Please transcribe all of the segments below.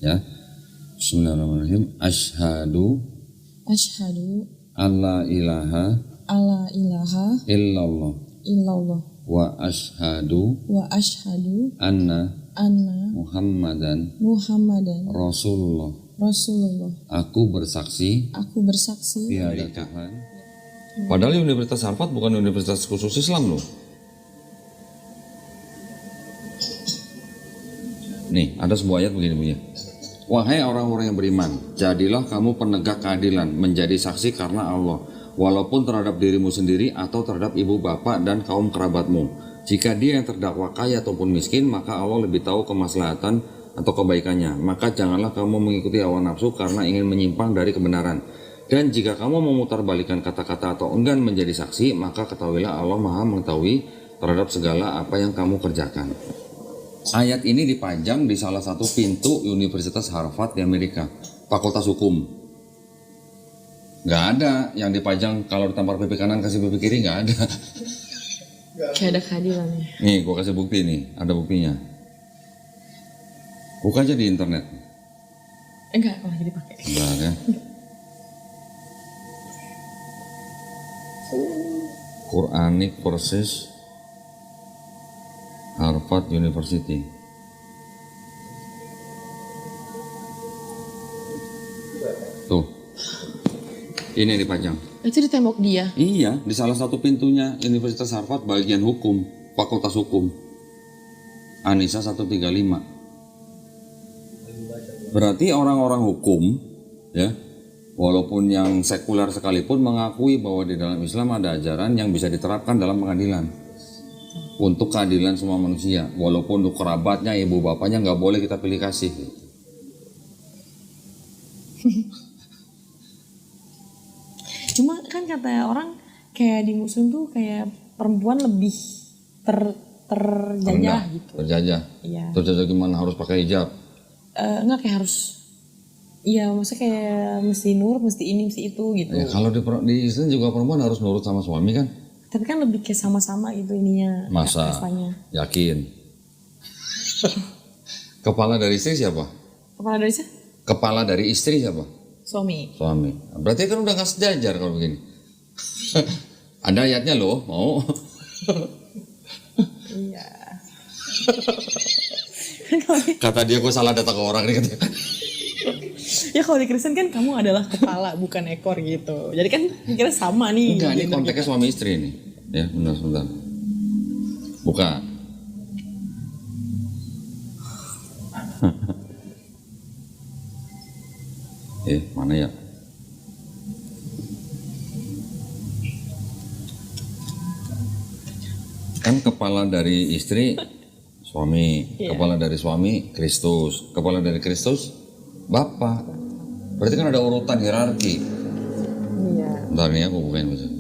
Ya. Bismillahirrahmanirrahim. Asyhadu alla ilaha illallah wa asyhadu anna Muhammadan Rasulullah. Aku bersaksi tiada Tuhan. Padahal Universitas Harvard bukan universitas khusus Islam loh. Nih, ada sebuah ayat begini bunyinya. Wahai orang-orang yang beriman, jadilah kamu penegak keadilan, menjadi saksi karena Allah, walaupun terhadap dirimu sendiri atau terhadap ibu bapak dan kaum kerabatmu. Jika dia yang terdakwa kaya ataupun miskin, maka Allah lebih tahu kemaslahatan atau kebaikannya. Maka janganlah kamu mengikuti hawa nafsu karena ingin menyimpang dari kebenaran. Dan jika kamu memutarbalikkan kata-kata atau enggan menjadi saksi, maka ketahuilah Allah Maha mengetahui terhadap segala apa yang kamu kerjakan. Ayat ini dipajang di salah satu pintu Universitas Harvard di Amerika, Fakultas Hukum. Nggak ada yang dipajang kalau ditampar pipi kanan kasih pipi kiri, nggak ada. Kayak ada keadilannya. Nih, gua kasih bukti nih, ada buktinya. Buka aja di internet. Enggak, kalau lagi dipakai. Enggak ya. Quranic versus Harvard University. Tuh. Ini dipajang. Itu di tembok dia. Iya, di salah satu pintunya Universitas Harvard bagian hukum, Fakultas Hukum. Anissa 135. Berarti orang-orang hukum, ya, walaupun yang sekuler sekalipun mengakui bahwa di dalam Islam ada ajaran yang bisa diterapkan dalam pengadilan. Untuk keadilan semua manusia, walaupun untuk kerabatnya, ibu bapaknya nggak boleh kita pilih kasih. Cuma kan kata orang kayak di muslim tuh kayak perempuan lebih terjajah gitu. Terjajah. Iya. Terjajah gimana, harus pakai hijab? Enggak kayak harus. Iya, maksudnya kayak mesti nurut, mesti ini, mesti itu gitu. Ya, kalau di Islam juga perempuan harus nurut sama suami kan? Tapi kan lebih kayak sama-sama gitu ininya. Masa? Yakin? Kepala dari istri siapa? Kepala dari siapa? Kepala dari istri siapa? Suami. Berarti kan udah nggak sejajar kalau begini. Ada ayatnya loh, mau? Iya. Kata dia gue salah data ke orang nih katanya. Ya kalau di Kristen kan kamu adalah kepala bukan ekor gitu. Jadi kan kira sama nih. Enggak, ini konteksnya suami istri nih. Ya, benar sebentar. Buka. Mana ya? Kan kepala dari istri suami, kepala dari suami Kristus, kepala dari Kristus Bapak. Berarti kan ada urutan hierarki. Iya. Bentar nih aku bukain bentar.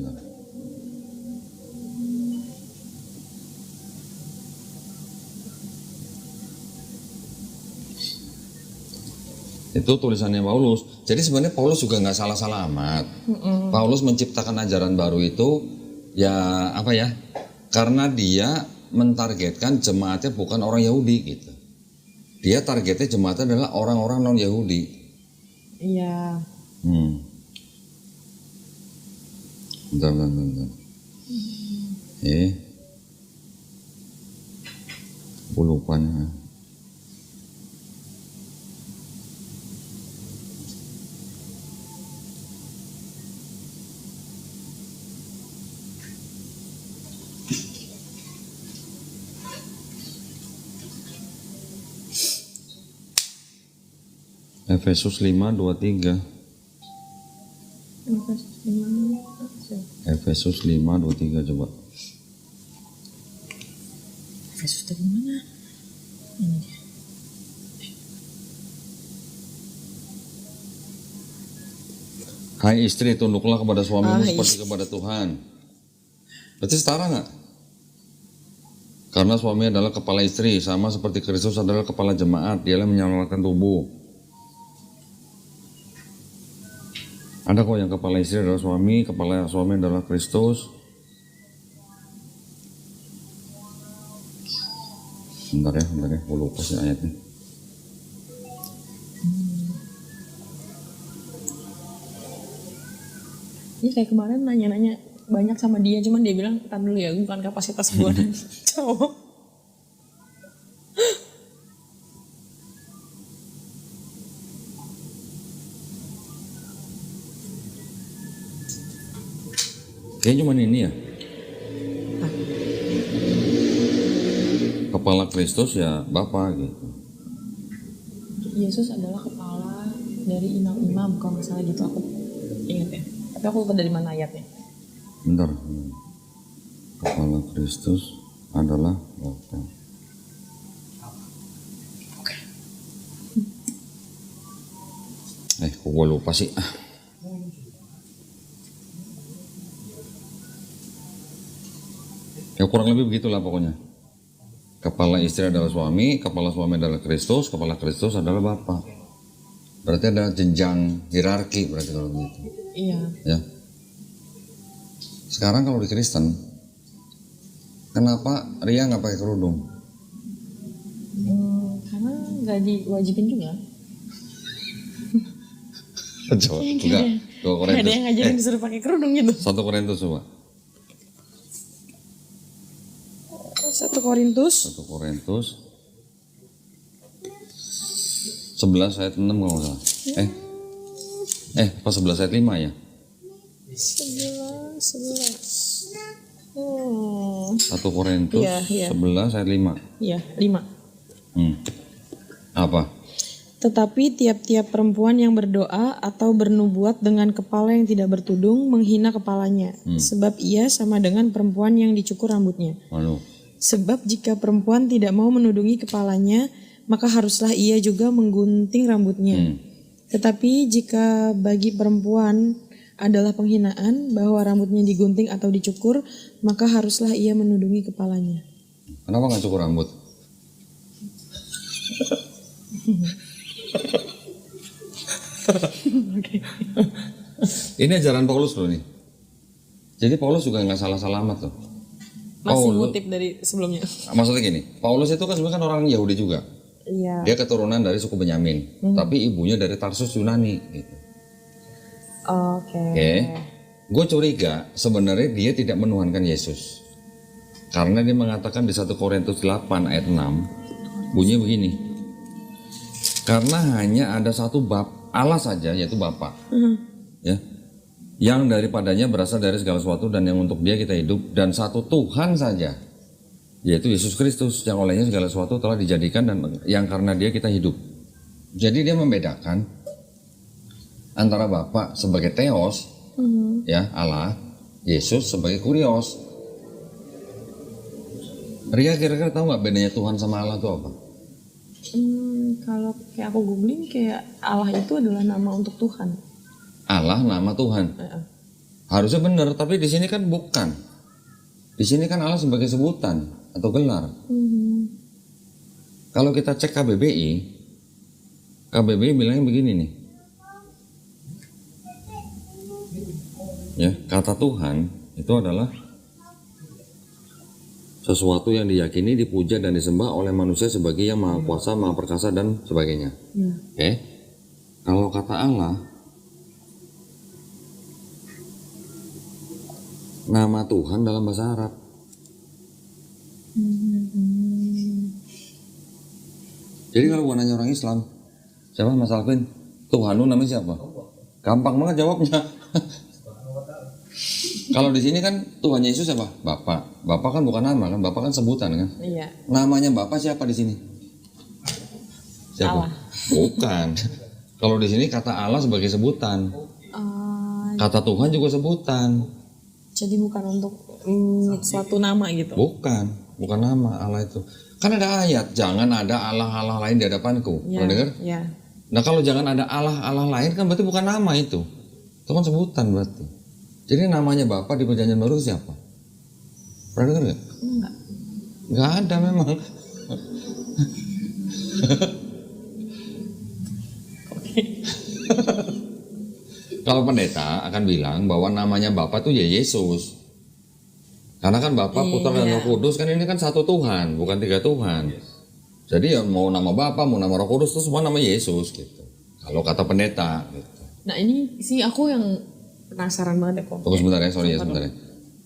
Itu tulisannya Paulus. Jadi sebenarnya Paulus juga nggak salah-salah amat. Paulus menciptakan ajaran baru itu ya apa ya? Karena dia mentargetkan jemaatnya bukan orang Yahudi gitu. Dia targetnya jemaatnya adalah orang-orang non Yahudi. Iya. Bentar. Aku lupa nih. Efesus 5:23. Efesus 5:23 coba. Efesus dari mana? Ini dia. Hai istri, tunduklah kepada suamimu seperti kepada Tuhan. Berarti setara nggak? Karena suami adalah kepala istri, sama seperti Kristus adalah kepala jemaat, dialah menyelamatkan tubuh. Ada kok yang kepala istri adalah suami, kepala suami adalah Kristus. Bentar ya, aku lupa sih ayatnya. Ya kayak kemarin nanya-nanya banyak sama dia, cuman dia bilang, "Tar dulu ya, bukan kapasitas gue dan cowok." Kayaknya cuma ini ya. Kepala Kristus ya Bapa gitu. Yesus adalah kepala dari imam-imam kalau misalnya gitu, aku ingat ya. Tapi aku lupa dari mana ayatnya. Bentar. Kepala Kristus adalah Bapa. Oke. Kok gue lupa sih. Ya kurang lebih begitulah pokoknya. Kepala istri adalah suami, kepala suami adalah Kristus, kepala Kristus adalah Bapa. Berarti ada jenjang hierarki berarti kalau begitu. Iya. Ya. Sekarang kalau di Kristen, kenapa Ria nggak pakai kerudung? Karena nggak diwajibin juga. Coba, enggak. Nggak ada yang ngajarin disuruh pakai kerudung gitu. 1 Korintus coba. 1 Korintus 1 Korintus 11 ayat 6 kalau nggak salah. Pas 11 ayat 5 ya? 11. 1 Korintus Iya. 11 ayat 5. Iya, 5. Apa? Tetapi tiap-tiap perempuan yang berdoa atau bernubuat dengan kepala yang tidak bertudung menghina kepalanya, sebab ia sama dengan perempuan yang dicukur rambutnya. Waduh. Sebab jika perempuan tidak mau menudungi kepalanya, maka haruslah ia juga menggunting rambutnya. Tetapi jika bagi perempuan adalah penghinaan bahwa rambutnya digunting atau dicukur, maka haruslah ia menudungi kepalanya. Kenapa nggak cukur rambut? Ini ajaran Paulus loh nih. Jadi Paulus juga nggak salah-salah amat loh. Masih ngutip dari sebelumnya. Maksudnya gini, Paulus itu kan sebenarnya orang Yahudi juga. Iya. Dia keturunan dari suku Benyamin, tapi ibunya dari Tarsus Yunani gitu. Oke. Gue curiga sebenarnya dia tidak menuhankan Yesus. Karena dia mengatakan di 1 Korintus 8 ayat 6, bunyinya begini. Karena hanya ada satu bab Allah saja, yaitu Bapa. Ya. Yang daripadanya berasal dari segala sesuatu dan yang untuk dia kita hidup, dan satu Tuhan saja, yaitu Yesus Kristus, yang olehnya segala sesuatu telah dijadikan dan yang karena dia kita hidup. Jadi dia membedakan antara Bapa sebagai Theos, ya Allah, Yesus sebagai Kurios. Ria kira-kira tahu nggak bedanya Tuhan sama Allah itu apa? Kalau kayak aku googling, kayak Allah itu adalah nama untuk Tuhan. Allah nama Tuhan. Harusnya benar, tapi di sini kan bukan. Di sini kan Allah sebagai sebutan atau gelar. Kalau kita cek KBBI bilangnya begini nih. Ya, kata Tuhan itu adalah sesuatu yang diyakini, dipuja dan disembah oleh manusia sebagai yang maha kuasa, maha perkasa dan sebagainya. Oke. Kalau kata Allah, nama Tuhan dalam bahasa Arab. Jadi kalau gua nanya orang Islam, siapa Mas Alvin? Tuhan lu namanya siapa? Gampang banget jawabnya. Kalau di sini kan Tuhan Yesus siapa? Bapak. Bapak kan bukan nama kan, Bapak kan sebutan kan. Iya. Namanya Bapak siapa di sini? Siapa? Allah. Bukan. Kalau di sini kata Allah sebagai sebutan. Kata Tuhan juga sebutan. Jadi bukan untuk suatu nama gitu. Bukan nama Allah itu. Kan ada ayat, jangan ada Allah-Allah lain di hadapanku. Pernah dengar? Iya. Nah kalau jangan ada Allah-Allah lain kan berarti bukan nama itu. Itu kan sebutan berarti. Jadi namanya Bapak di Perjanjian Baru siapa? Pernah dengar nggak? Enggak. Nggak ada memang. Kalau pendeta akan bilang bahwa namanya Bapa itu ya Yesus. Karena kan Bapa, Putra dan Roh Kudus kan ini kan satu Tuhan, bukan tiga Tuhan. Jadi ya mau nama Bapa, mau nama Roh Kudus itu semua nama Yesus gitu. Kalau kata pendeta gitu. Nah ini sih aku yang penasaran banget ya kok. Tunggu sebentar ya, sorry ya sebentar ya.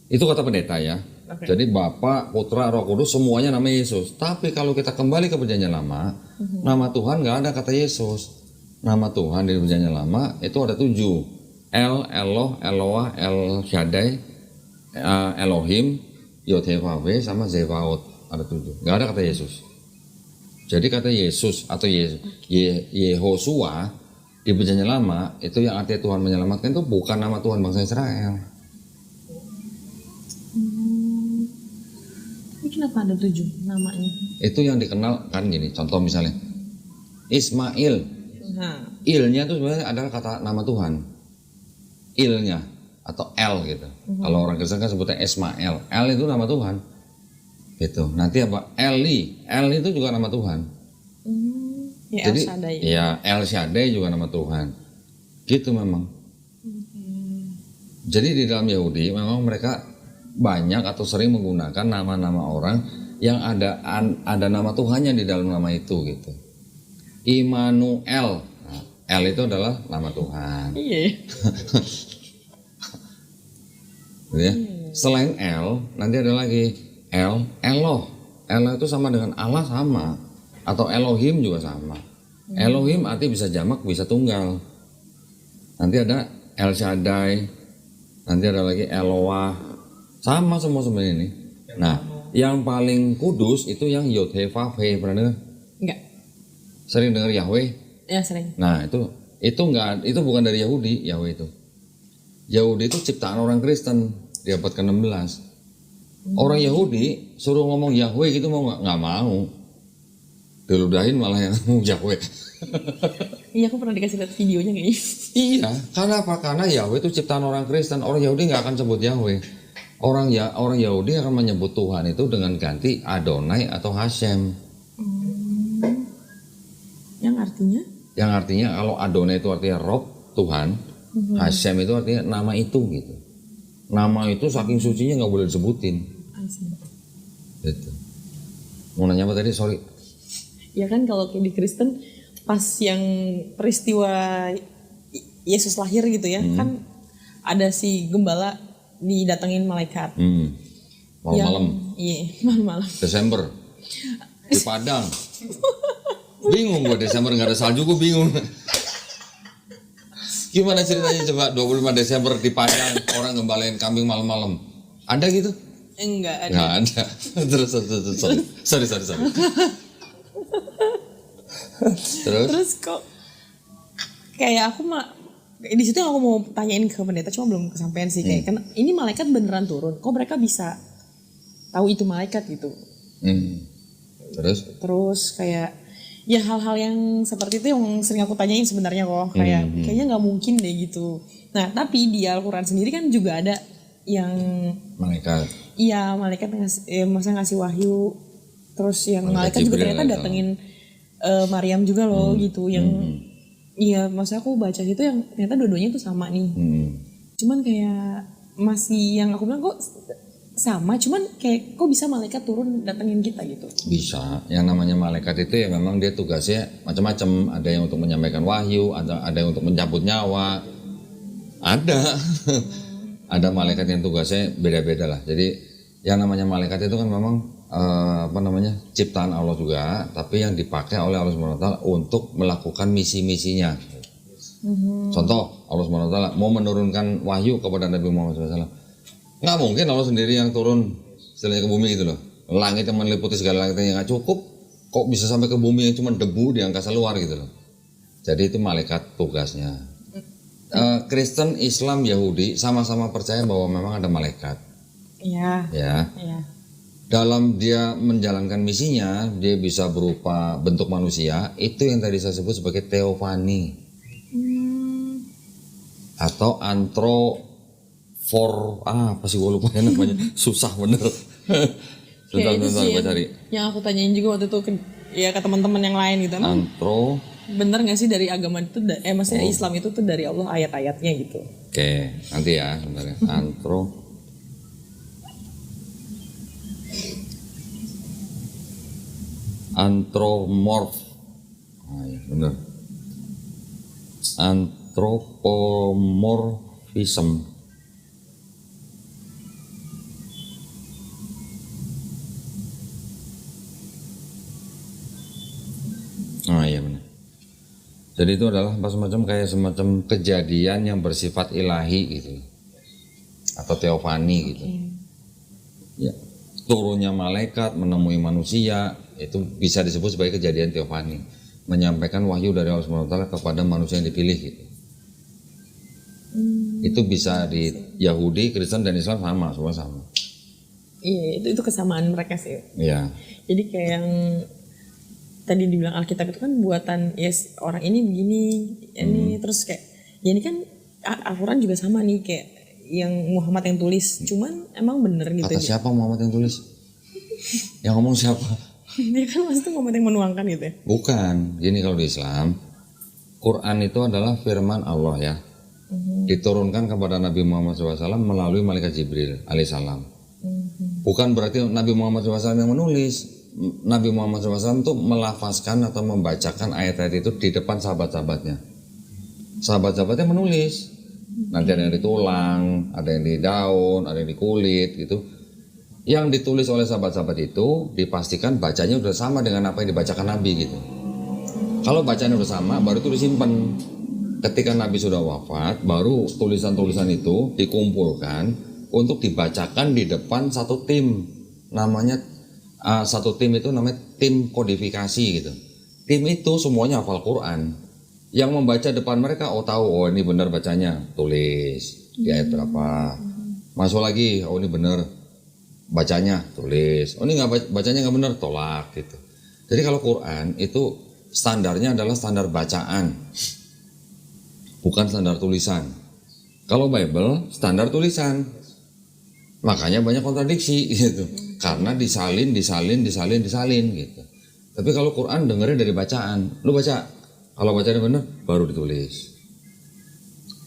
Itu kata pendeta ya. Oke. Jadi Bapa, Putra, Roh Kudus semuanya nama Yesus. Tapi kalau kita kembali ke Perjanjian Lama, nama Tuhan nggak ada kata Yesus. Nama Tuhan di Perjanjian Lama itu ada 7. El, Eloh, Eloah, El Shaddai, Elohim, Yod-Heh-Vav-Heh, sama Zevaot. Ada 7. Nggak ada kata Yesus. Jadi kata Yesus atau Yehosua di Perjanjian Lama itu yang artinya Tuhan menyelamatkan itu bukan nama Tuhan bangsa Israel. Tapi kenapa ada 7 namanya? Itu yang dikenal kan gini. Contoh misalnya Ismail. Nah, Il-nya itu sebenarnya adalah kata nama Tuhan. Il-nya atau El gitu. Kalau orang Kristen kan sebutnya Ismail. El itu nama Tuhan. Gitu. Nanti apa? Eli. El itu juga nama Tuhan. ya Jadi El Shaddai. ya El Shaddai juga nama Tuhan. Gitu memang. Jadi di dalam Yahudi memang mereka banyak atau sering menggunakan nama-nama orang yang ada nama Tuhannya di dalam nama itu gitu. Immanuel. Nah, El itu adalah nama Tuhan. Iya. Gitu ya. Selain El, nanti ada lagi Eloh. Eloh itu sama dengan Allah sama. Atau Elohim juga sama. Elohim arti bisa jamak, bisa tunggal. Nanti ada El Shaddai. Nanti ada lagi Eloah. Sama semua sebenarnya ini. Nah, yang paling kudus itu yang Yod-Heh-Vav-Heh. Pernah dengar? Enggak. Sering dengar Yahweh? Ya sering. Nah, itu bukan dari Yahudi, Yahweh itu. Yahudi itu ciptaan orang Kristen di abad ke-16. Orang Yahudi suruh ngomong Yahweh gitu mau nggak mau. Diludahin malah yang ngomong Yahweh. Iya, aku pernah dikasih lihat videonya kayaknya. Iya, karena apa? Karena Yahweh itu ciptaan orang Kristen. Orang Yahudi nggak akan sebut Yahweh. Orang Yahudi akan menyebut Tuhan itu dengan ganti Adonai atau Hashem. Yang artinya? Yang artinya kalau Adonai itu artinya Rob, Tuhan. Hashem itu artinya nama itu gitu. Nama itu saking sucinya nggak boleh disebutin. Gitu. Mau nanya apa tadi? Sorry. Ya kan kalau kayak di Kristen pas yang peristiwa Yesus lahir gitu ya, kan ada si gembala didatengin malaikat. Malam-malam. Iya, malam-malam. Desember di Padang. Bingung gue Desember nggak ada salju, gue bingung. Gimana ceritanya coba 25 Desember di Padang orang ngembalain kambing malam-malam? Ada gitu? Enggak ada. Nggak ada. Terus sorry. Terus kok kayak aku di situ aku mau tanyain ke pendeta cuma belum kesampaian sih kayak kan ini malaikat beneran turun. Kok mereka bisa tahu itu malaikat gitu? Terus kayak ya hal-hal yang seperti itu yang sering aku tanyain sebenarnya kok kayak kayaknya nggak mungkin deh gitu. Nah tapi di Al-Quran sendiri kan juga ada yang malaikat. Iya malaikat masa ngasih wahyu. Terus yang malaikat juga ternyata datengin Maryam juga loh gitu yang iya maksudnya aku baca itu yang ternyata dua-duanya itu sama nih. Cuman kayak masih yang aku bilang kok sama, cuman kayak kok bisa malaikat turun datengin kita gitu? Bisa. Yang namanya malaikat itu ya memang dia tugasnya macam-macam. Ada yang untuk menyampaikan wahyu, ada yang untuk mencabut nyawa. Ada malaikat yang tugasnya beda-beda lah. Jadi yang namanya malaikat itu kan memang ciptaan Allah juga, tapi yang dipakai oleh Allah SWT untuk melakukan misi-misinya. Contoh, Allah SWT mau menurunkan wahyu kepada Nabi Muhammad SAW. Nggak mungkin Allah sendiri yang turun istilahnya ke bumi gitu loh. Langit yang meliputi segala langitnya nggak cukup, kok bisa sampai ke bumi yang cuma debu di angkasa luar gitu loh. Jadi itu malaikat tugasnya. Kristen, Islam, Yahudi sama-sama percaya bahwa memang ada malaikat. Iya. Ya. Dalam dia menjalankan misinya, dia bisa berupa bentuk manusia. Itu yang tadi saya sebut sebagai teofani. Atau apa sih gue lupa namanya. Susah bener. Susah gue cari. Yang aku tanyain juga waktu itu ke teman-teman yang lain gitu. Bener nggak sih dari agama itu? Maksudnya Islam itu tuh dari Allah ayat-ayatnya gitu. Oke, nanti ya sebentar ya. Antromorf. Ya benar. Antropomorfisme. pisem. Oh iya benar. Jadi itu adalah semacam kejadian yang bersifat ilahi gitu, atau teofani gitu. Ya, turunnya malaikat menemui manusia itu bisa disebut sebagai kejadian teofani, menyampaikan wahyu dari Allah SWT kepada manusia yang dipilih gitu. Itu bisa di Yahudi, Kristen dan Islam sama, semua sama. Iya, itu kesamaan mereka sih. Iya. Jadi kayak yang tadi dibilang Alkitab itu kan buatan orang ini begini, ini terus kayak ya ini kan Al-Quran juga sama nih kayak yang Muhammad yang tulis, cuman emang bener gitu. Kata siapa Muhammad yang tulis? Yang ngomong siapa? Dia kan maksudnya Muhammad yang menuangkan gitu ya? Bukan, gini kalau di Islam, Quran itu adalah firman Allah ya, diturunkan kepada Nabi Muhammad SAW melalui malaikat Jibril alaihissalam. Bukan berarti Nabi Muhammad SAW yang menulis. Nabi Muhammad SAW itu melafazkan atau membacakan ayat-ayat itu di depan sahabat-sahabatnya. Sahabat-sahabatnya menulis. Nanti ada yang di tulang, ada yang di daun, ada yang di kulit gitu. Yang ditulis oleh sahabat-sahabat itu dipastikan bacanya udah sama dengan apa yang dibacakan Nabi gitu. Kalau bacanya udah sama, baru itu disimpan. Ketika Nabi sudah wafat, baru tulisan-tulisan itu dikumpulkan untuk dibacakan di depan satu tim. Namanya satu tim itu namanya tim kodifikasi gitu. Tim itu semuanya hafal Quran. Yang membaca depan mereka tahu ini benar bacanya, tulis di ayat berapa. Masuk lagi, ini benar bacanya, tulis. Ini nggak bacanya nggak benar, tolak gitu. Jadi kalau Quran itu standarnya adalah standar bacaan, bukan standar tulisan. Kalau Bible standar tulisan. Makanya banyak kontradiksi gitu. Karena disalin gitu. Tapi kalau Quran dengerin dari bacaan. Lu baca, kalau bacanya benar baru ditulis.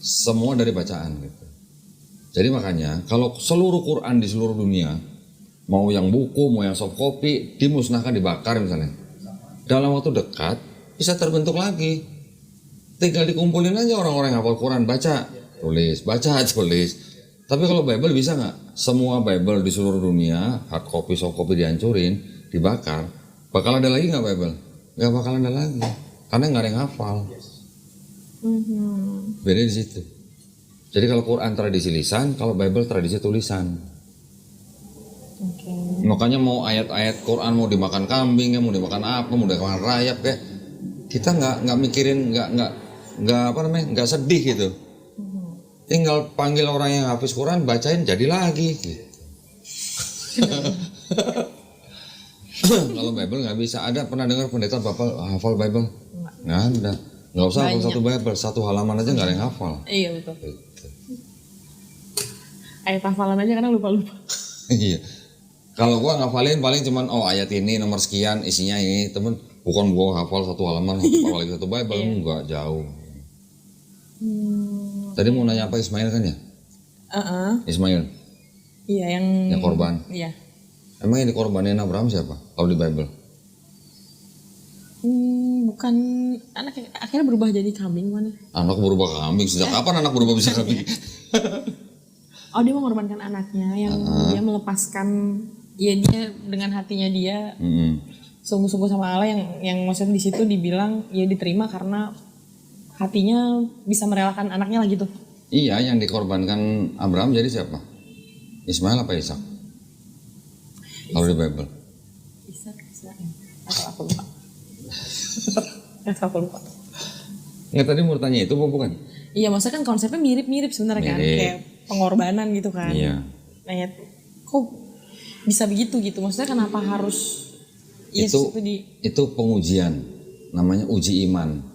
Semua dari bacaan gitu. Jadi makanya kalau seluruh Quran di seluruh dunia, mau yang buku, mau yang soft copy, dimusnahkan, dibakar misalnya, dalam waktu dekat bisa terbentuk lagi. Tinggal dikumpulin aja orang-orang yang hafal Quran, baca, tulis, baca, tulis. Tapi kalau Bible bisa nggak? Semua Bible di seluruh dunia, hard copy, soft copy dihancurin, dibakar, bakal ada lagi nggak Bible? Nggak bakal ada lagi, karena nggak ada yang hafal. Beda di situ. Jadi kalau Quran tradisi lisan, kalau Bible tradisi tulisan. Makanya mau ayat-ayat Quran mau dimakan kambing, mau dimakan apa, mau dimakan rayap kayak kita nggak mikirin, nggak sedih gitu. Tinggal panggil orang yang hafiz Quran, bacain jadi lagi gitu. Kalau Bible nggak bisa. Ada pernah dengar pendeta bapak hafal Bible? Nggak ada. Nggak usah hafal satu Bible, satu halaman aja nggak ada yang hafal. Iya betul. Gitu. Ayat hafalan aja karena lupa-lupa. Iya. Kalau gua ngafalin paling cuman ayat ini nomor sekian isinya ini, temen. Bukan gua hafal satu halaman, hafal lagi satu Bible, enggak jauh. Tadi mau nanya apa Ismail kan ya? Ismail. Iya yang korban. Iya. Emang yang dikorbanin Abraham siapa? Kalau di Bible? Bukan anak yang akhirnya berubah jadi kambing mana? Anak berubah kambing. Sejak kapan anak berubah bisa kambing? Dia mengorbankan anaknya yang dia melepaskan, ya dia dengan hatinya dia sungguh-sungguh sama Allah yang maksudnya di situ dibilang ya diterima karena hatinya bisa merelakan anaknya lah gitu. Iya, yang dikorbankan Abraham jadi siapa? Ismail apa Ishak? Kalau di Bible? Ishak atau aku lupa. Aku lupa. Nggak, tadi mau tanya itu bukan? Iya, maksudnya kan konsepnya mirip-mirip sebenarnya kan, kayak pengorbanan gitu kan. Iya. Nah ya, kok bisa begitu gitu? Maksudnya kenapa harus? Itu pengujian, namanya uji iman.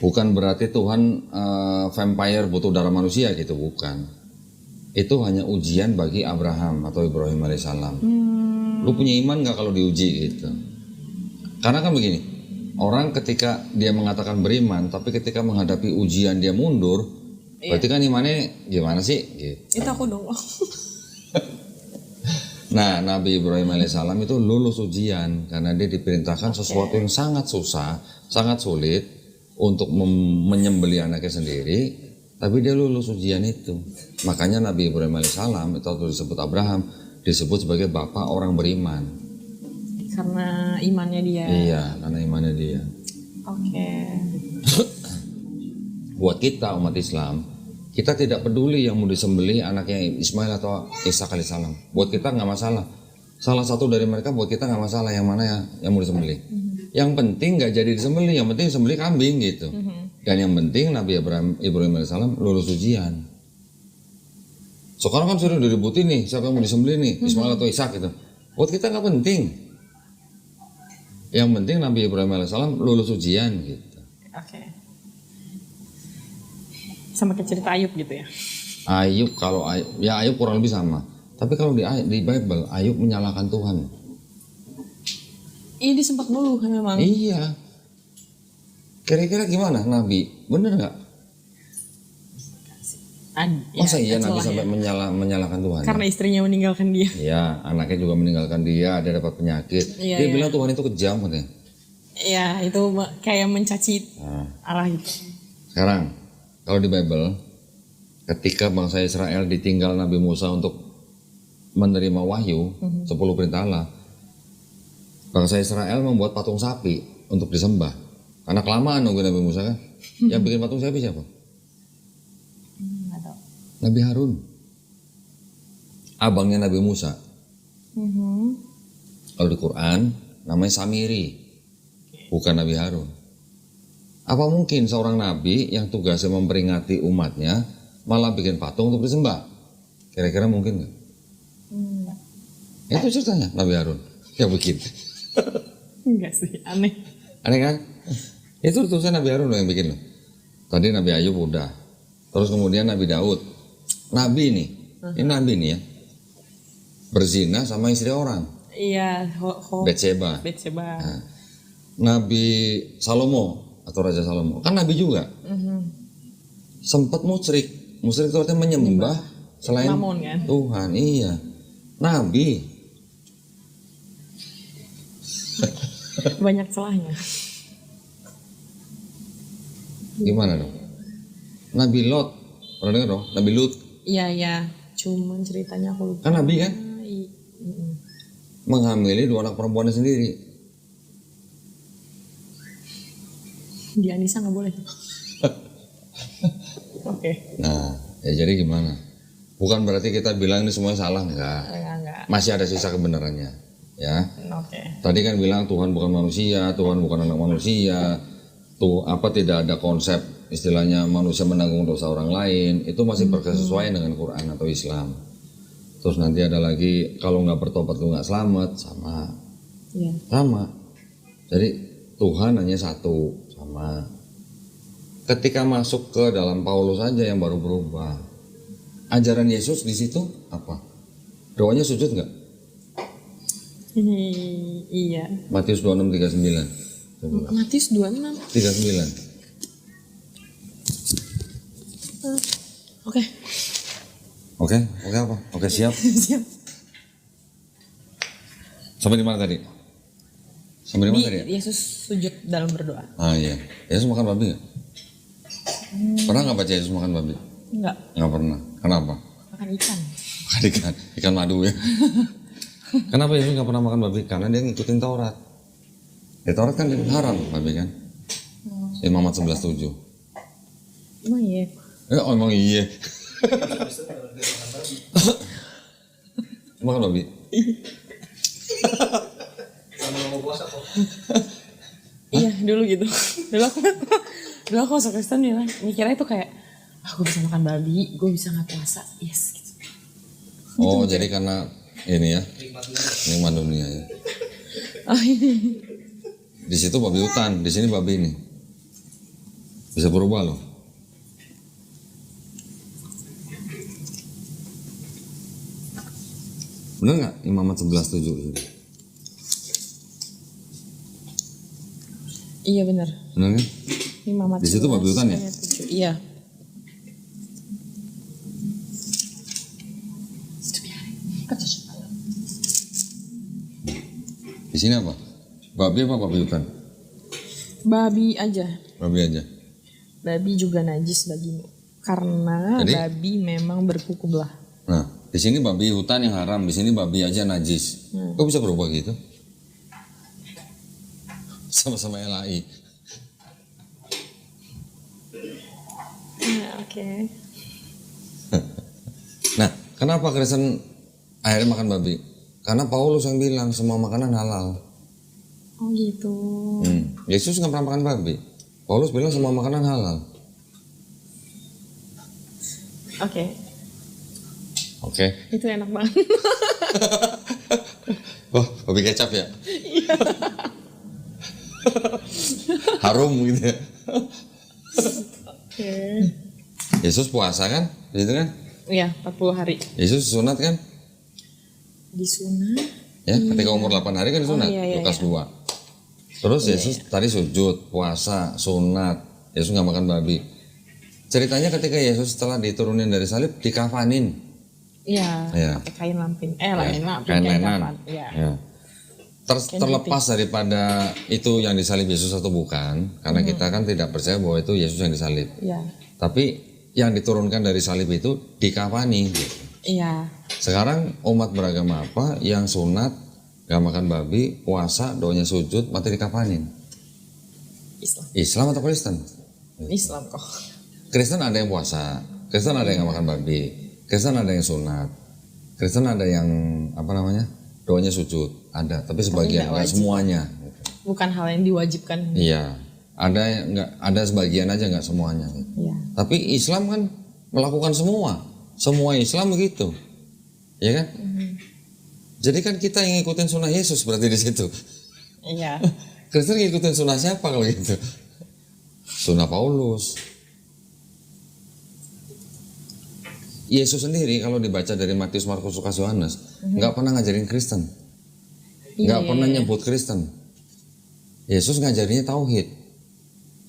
Bukan berarti Tuhan vampire butuh darah manusia gitu, bukan. Itu hanya ujian bagi Abraham atau Ibrahim alaihissalam. Lu punya iman nggak kalau diuji gitu? Karena kan begini, orang ketika dia mengatakan beriman, tapi ketika menghadapi ujian dia mundur, berarti kan imannya gimana sih? Gitu. Itu aku dong. Nah, Nabi Ibrahim alaihissalam itu lulus ujian karena dia diperintahkan sesuatu yang sangat susah, sangat sulit untuk menyembelih anaknya sendiri, tapi dia lulus ujian itu. Makanya Nabi Ibrahim alaihissalam atau disebut Abraham disebut sebagai bapak orang beriman. Karena imannya dia. Iya, karena imannya dia. Oke. Buat kita umat Islam, kita tidak peduli yang mau disembelih anaknya Ismail atau Ishak alaihissalam. Buat kita nggak masalah. Salah satu dari mereka buat kita nggak masalah yang mana ya yang mau disembelih. Yang penting nggak jadi disembelih, yang penting disembelih kambing gitu. Dan yang penting Nabi Ibrahim alaihissalam lulus ujian. Sekarang kan sudah diributin nih siapa yang mau disembelih nih, Ismail atau Ishak gitu. Buat kita nggak penting. Yang penting Nabi Ibrahim alaihissalam lulus ujian gitu. Oke. Sama kayak cerita Ayub gitu ya. Ayub kalau Ayub kurang lebih sama. Tapi kalau di Bible Ayub menyalahkan Tuhan. Ini sempat ngeluh kan memang. Iya. Kira-kira gimana Nabi? Bener nggak? Masa iya Nabi sampai menyalahkan Tuhan? Karena istrinya meninggalkan dia. Iya, anaknya juga meninggalkan dia, dia dapat penyakit. Dia bilang Tuhan itu kejam katanya. Iya, itu kayak mencaci Allah itu. Sekarang, kalau di Bible, ketika bangsa Israel ditinggal Nabi Musa untuk menerima wahyu, 10 perintah Allah, bangsa Israel membuat patung sapi untuk disembah. Karena kelamaan nunggu Nabi Musa kan. Yang bikin patung sapi siapa? Nabi Harun, abangnya Nabi Musa. Kalau di Quran namanya Samiri, bukan Nabi Harun. Apa mungkin seorang nabi yang tugasnya memperingati umatnya malah bikin patung untuk disembah? Kira-kira mungkin nggak? Itu ceritanya Nabi Harun yang bikin. Enggak sih, aneh. Aneh kan? Itu tulisan Nabi Harun yang bikin loh. Tadi Nabi Ayub udah, terus kemudian Nabi Daud. Nabi nih, ini Nabi nih ya, berzina sama istri orang. Iya, Betseba. Nah, Nabi Salomo atau Raja Salomo, kan Nabi juga. Sempat musyrik itu artinya menyembah selain Mamon, kan? Tuhan. Iya, Nabi. Banyak celahnya. Gimana dong? Nabi Lot, pernah dengar dong? Nabi Lut. Iya, cuman ceritanya aku lupa. Kan Nabi kan? Menghamili 2 anak perempuannya sendiri. Di Anissa nggak boleh. Oke. Nah, ya jadi gimana? Bukan berarti kita bilang ini semuanya salah, enggak. Masih ada sisa kebenarannya, ya. Oke. Tadi kan bilang Tuhan bukan manusia, Tuhan bukan anak manusia. Tuh tidak ada konsep istilahnya manusia menanggung dosa orang lain. Itu masih berkesesuaian dengan Quran atau Islam. Terus nanti ada lagi kalau nggak bertobat lu nggak selamat, sama. Sama. Jadi Tuhan hanya satu, sama. Ketika masuk ke dalam Paulus saja yang baru berubah. Ajaran Yesus di situ apa? Doanya sujud nggak? Iya. Matius 26:39. Matius 26. 39. Oke. Oke apa? Oke, siap. Siap. Sampai di mana tadi? Sampai di mana tadi ya? Yesus sujud dalam berdoa. Ah iya. Yesus makan babi nggak? Pernah nggak baca Yesus makan babi? Enggak. Nggak pernah. Kenapa? Makan ikan. Makan ikan madu ya. Kenapa Yesus nggak pernah makan babi? Karena dia ngikutin Taurat. Di Taurat kan haram babi kan? Imamat 11:7. Emang iya? Emang iya. Makan babi? Iya, dulu gitu. Dulu aku masuk Kristen bilang, mikirnya itu kayak, gue bisa makan babi, gue bisa nggak puasa, yes gitu. Oh, jadi karena ini ya, nikmat dunia ya. Oh ini. Di situ babi hutan, di sini babi ini. Bisa berubah loh. Bener nggak Imamat 11:7 ini? Iya benar. Bener kan? Imamat di situ babi hutan ya? 7. Iya. Di sini apa? Babi apa babi hutan? Babi aja. Babi aja. Babi juga najis bagimu. Karena Jadi, babi memang berkuku belah. nah, di sini babi hutan yang haram, di sini babi aja najis. Kok bisa berubah gitu? Sama-sama LAI. Oke. Nah, kenapa Kristen akhirnya makan babi? Karena Paulus yang bilang semua makanan halal. Oh gitu. Yesus nggak pernah makan babi. Paulus bilang semua makanan halal. Oke. Oke. Itu enak banget. Wah, babi kecap ya? Iya. Harum gitu ya. Oke. Yesus puasa kan? Gitu kan? Iya, 40 hari. Yesus sunat kan? Disunat. Ya, ketika umur 8 hari kan disunat. iya, Lukas iya. 2. Terus Yesus tadi sujud, puasa, sunat. Yesus nggak makan babi. Ceritanya ketika Yesus setelah diturunin dari salib, dikafanin. Iya, Iya. pakai kain lampin. Ya, Lampin kain lenan. kafan. Iya. Ya. Terlepas daripada itu yang disalib Yesus atau bukan, karena kita kan tidak percaya bahwa itu Yesus yang disalib. Iya. Tapi yang diturunkan dari salib itu dikafani. Gitu. Iya. Sekarang umat beragama apa yang sunat, gak makan babi, puasa, doanya sujud, mati dikafanin? Islam. Islam atau Kristen? Islam kok. Kristen ada yang puasa, Kristen ada yang gak makan babi, Kristen ada yang sunat, Kristen ada yang doanya sujud, ada, tapi sebagian, nggak semuanya. Bukan hal yang diwajibkan. Iya, ada yang nggak, ada sebagian aja nggak semuanya. Iya. Tapi Islam kan melakukan semua Islam begitu, ya kan? Jadi kan kita yang ngikutin sunnah Yesus berarti di situ. Iya. Kristen ngikutin sunnah siapa kalau gitu? Sunnah Paulus. Yesus sendiri kalau dibaca dari Matius, Markus, Lukas, Yohanes nggak pernah ngajarin Kristen, nggak pernah nyebut Kristen. Yesus ngajarinya tauhid,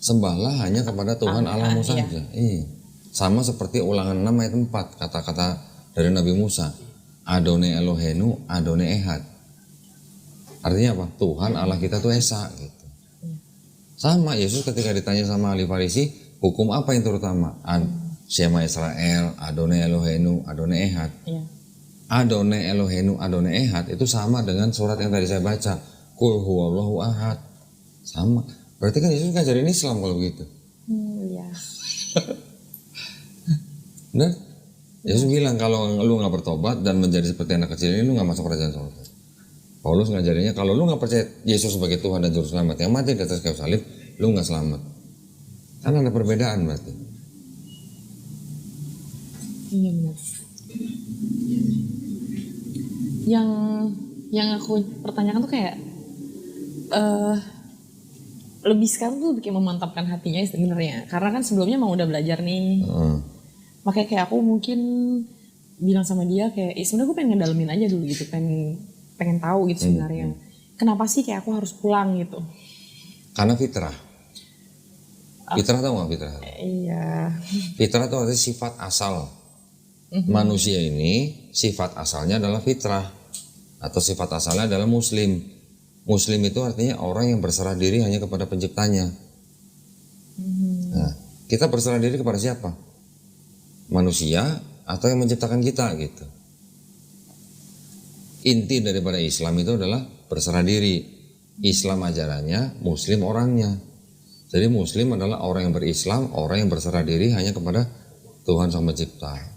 sembahlah hanya kepada Tuhan Allahmu saja. Iya. Sama seperti Ulangan 6 ayat 4 kata-kata dari Nabi Musa, Adonai Elohenu, Adonai Ehad. Artinya apa? Tuhan Allah kita tuh Esa gitu. Sama Yesus ketika ditanya sama ahli Farisi, hukum apa yang terutama? Shema Israel, Adonai Elohenu, Adonai Ehad. Iya. Adonai Elohenu, Adonai Ehad itu sama dengan surat yang tadi saya baca, Qul huwallahu ahad. Sama. Berarti kan Yesus ngajarin Islam kalau begitu. Iya. Nah, Yesus bilang kalau lu nggak bertobat dan menjadi seperti anak kecil ini, lu nggak masuk kerajaan surga. Paulus ngajarinnya kalau lu nggak percaya Yesus sebagai Tuhan dan Juru Selamat yang mati di atas kayu salib, lu nggak selamat. Kan ada perbedaan berarti. Iya benar. Yang aku pertanyakan tuh kayak lebih sekarang tuh kayak memantapkan hatinya sebenarnya. Karena kan sebelumnya emang udah belajar nih. Makanya kayak aku mungkin bilang sama dia kayak sebenarnya gue pengen ngedalemin aja dulu gitu, pengen tahu gitu sebenarnya. Kenapa sih kayak aku harus pulang gitu? Karena fitrah. Fitrah tahu nggak fitrah? Iya. Fitrah itu artinya sifat asal. Manusia ini sifat asalnya adalah fitrah atau sifat asalnya adalah muslim. Muslim itu artinya orang yang berserah diri hanya kepada penciptanya. Nah, kita berserah diri kepada siapa? Manusia atau yang menciptakan kita gitu. Inti daripada Islam itu adalah berserah diri. Islam ajarannya, Muslim orangnya. Jadi Muslim adalah orang yang berislam, orang yang berserah diri hanya kepada Tuhan Sang Pencipta.